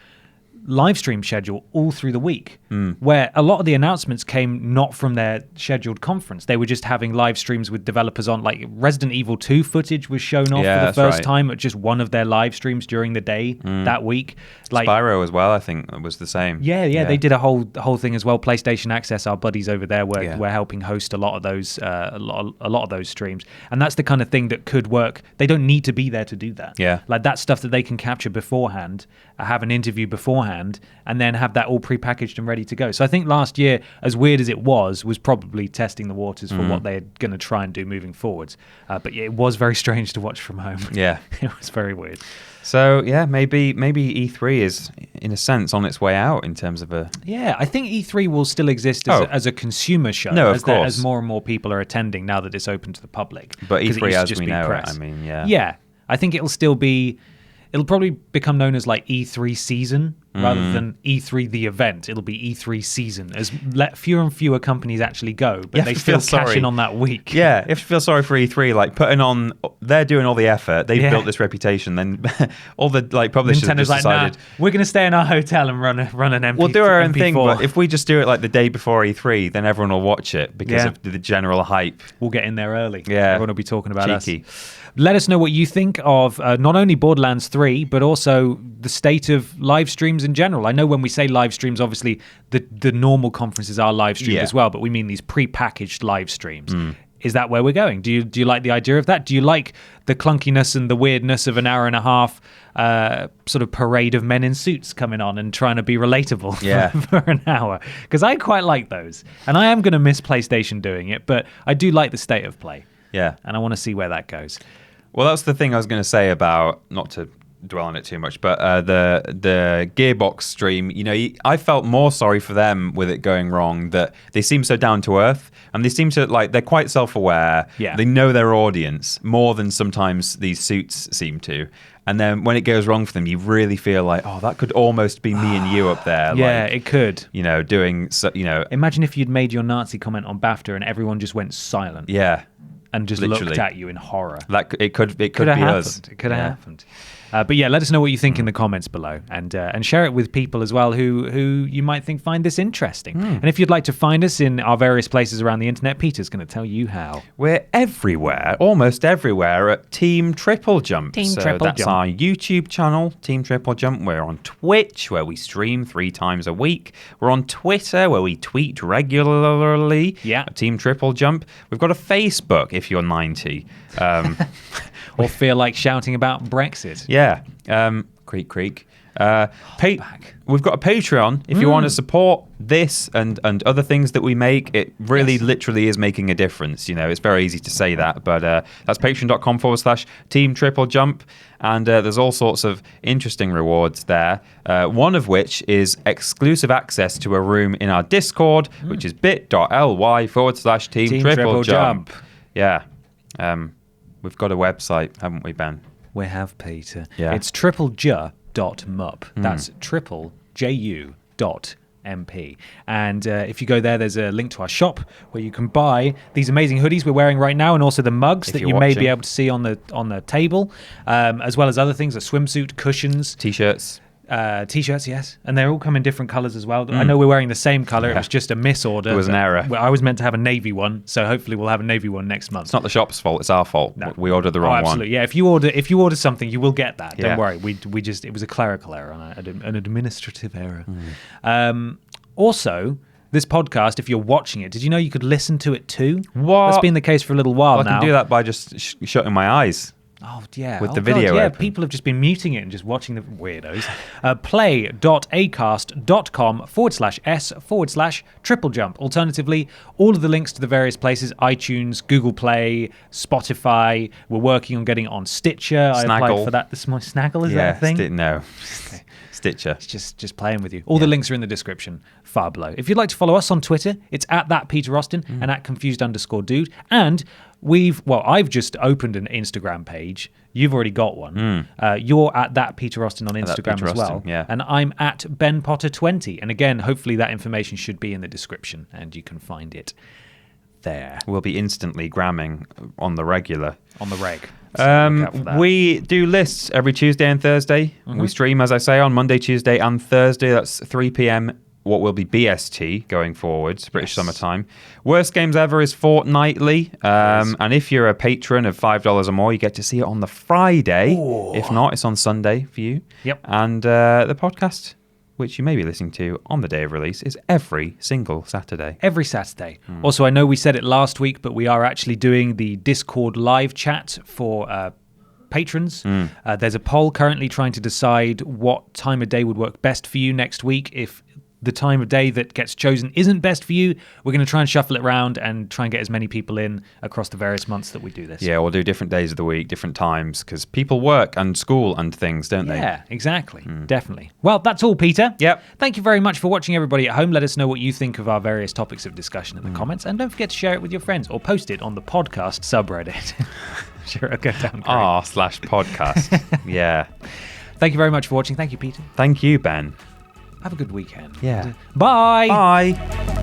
live stream schedule all through the week, where a lot of the announcements came not from their scheduled conference. They were just having live streams with developers on, like Resident Evil 2 footage was shown off for the first time at just one of their live streams during the day that week. Like Spyro as well, I think it was the same. Yeah, they did a whole thing as well. PlayStation Access, our buddies over there, we're helping host a lot of those a lot of those streams, and that's the kind of thing that could work. They don't need to be there to do that. Yeah, like that's stuff that they can capture beforehand, have an interview beforehand, and then have that all prepackaged and ready to go. So I think last year, as weird as it was probably testing the waters for what they're going to try and do moving forwards. But yeah, it was very strange to watch from home. Yeah, it was very weird. So yeah, maybe E3 is in a sense on its way out in terms of a. Yeah, I think E3 will still exist as a consumer show. No, of course. As more and more people are attending now that it's open to the public. But E3 as we know it, I mean, yeah. Yeah, I think it'll still be. It'll probably become known as like E3 season rather than E3 the event. It'll be E3 season as fewer and fewer companies actually go, but they still cash in on that week. Yeah, you have to feel sorry for E3, like putting on, they're doing all the effort, they've built this reputation, then all the like publishers Nintendo's just decided, nah, we're going to stay in our hotel and run an MP4. We'll do our own thing, but if we just do it like the day before E3, then everyone will watch it because of the general hype. We'll get in there early. Yeah, everyone will be talking about cheeky. us. Let us know what you think of not only Borderlands 3, but also the state of live streams in general. I know when we say live streams, obviously the normal conferences are live streamed as well, but we mean these pre-packaged live streams. Is that where we're going? Do you like the idea of that? Do you like the clunkiness and the weirdness of an hour and a half sort of parade of men in suits coming on and trying to be relatable for an hour? Because I quite like those. And I am going to miss PlayStation doing it, but I do like the state of play. Yeah. And I want to see where that goes. Well, that's the thing I was going to say about, not to dwell on it too much, but the Gearbox stream, you know, I felt more sorry for them with it going wrong, that they seem so down to earth and they seem to, like, they're quite self-aware. Yeah. They know their audience more than sometimes these suits seem to. And then when it goes wrong for them, you really feel like, oh, that could almost be me and you up there. Yeah, like, it could. You know, doing, you know. Imagine if you'd made your Nazi comment on BAFTA and everyone just went silent. Yeah. And just looked at you in horror. It could be us. It could have happened. But yeah, let us know what you think in the comments below, and share it with people as well who you might think find this interesting. And if you'd like to find us in our various places around the internet, Peter's going to tell you how. We're everywhere, almost everywhere, at Team TripleJump. That's our YouTube channel, Team TripleJump. We're on Twitch, where we stream 3 times a week. We're on Twitter, where we tweet regularly. Yeah. Team TripleJump. We've got a Facebook, if you're 90. Or feel like shouting about Brexit. Yeah. Creak. We've got a Patreon. If you want to support this and other things that we make, it really literally is making a difference. You know, it's very easy to say that, but that's patreon.com/Team TripleJump. And there's all sorts of interesting rewards there. One of which is exclusive access to a room in our Discord, which is bit.ly/Team TripleJump. Yeah. We've got a website, haven't we, Ben? We have, Peter. Yeah. It's TripleJump.mup. That's TripleJU.MP. And if you go there, there's a link to our shop where you can buy these amazing hoodies we're wearing right now, and also the mugs that you may be able to see on the table, as well as other things, a swimsuit, cushions, T-shirts. T-shirts, yes, and they all come in different colours as well. I know we're wearing the same colour. It was just a misorder. It was an error. I was meant to have a navy one, so hopefully we'll have a navy one next month. It's not the shop's fault; it's our fault. No. We ordered the wrong one. Absolutely, yeah. If you order something, you will get that. Don't worry. We just, it was a clerical error, an administrative error. Also, this podcast, if you're watching it, did you know you could listen to it too? What? That's been the case for a little while now. I can do that by just shutting my eyes. Oh, yeah. With the video open. People have just been muting it and just watching the weirdos. play.acast.com/s/TripleJump. Alternatively, all of the links to the various places, iTunes, Google Play, Spotify. We're working on getting it on Stitcher. Snaggle. I applied for that this morning. Snaggle, is that a thing? No. Okay. Stitcher. It's just playing with you. All the links are in the description far below. If you'd like to follow us on Twitter, it's at @PeterAustin and @confused_dude. And I've just opened an Instagram page. You've already got one. You're at @PeterAustin on Instagram as well. Yeah. And I'm at BenPotter20. And again, hopefully that information should be in the description and you can find it there. We'll be instantly gramming on the regular. On the reg. So look out for that. We do lists every Tuesday and Thursday. We stream, as I say, on Monday, Tuesday, and Thursday. That's 3 p.m. What will be BST going forwards, British summertime. Worst Games Ever is fortnightly. And if you're a patron of $5 or more, you get to see it on the Friday. Ooh. If not, it's on Sunday for you. Yep. And the podcast, which you may be listening to on the day of release, is every single Saturday. Every Saturday. Also, I know we said it last week, but we are actually doing the Discord live chat for patrons. There's a poll currently trying to decide what time of day would work best for you next week. If the time of day that gets chosen isn't best for you, we're going to try and shuffle it around and try and get as many people in across the various months that we do this. Yeah, we'll do different days of the week, different times, because people work and school and things, don't they? Yeah, exactly. Definitely. Well, that's all, Peter. Yep. Thank you very much for watching, everybody at home. Let us know what you think of our various topics of discussion in the comments, and don't forget to share it with your friends or post it on the podcast subreddit. Sure, it'll go down great. r/podcast. Yeah. Thank you very much for watching. Thank you, Peter. Thank you, Ben. Have a good weekend. Yeah. Bye. Bye.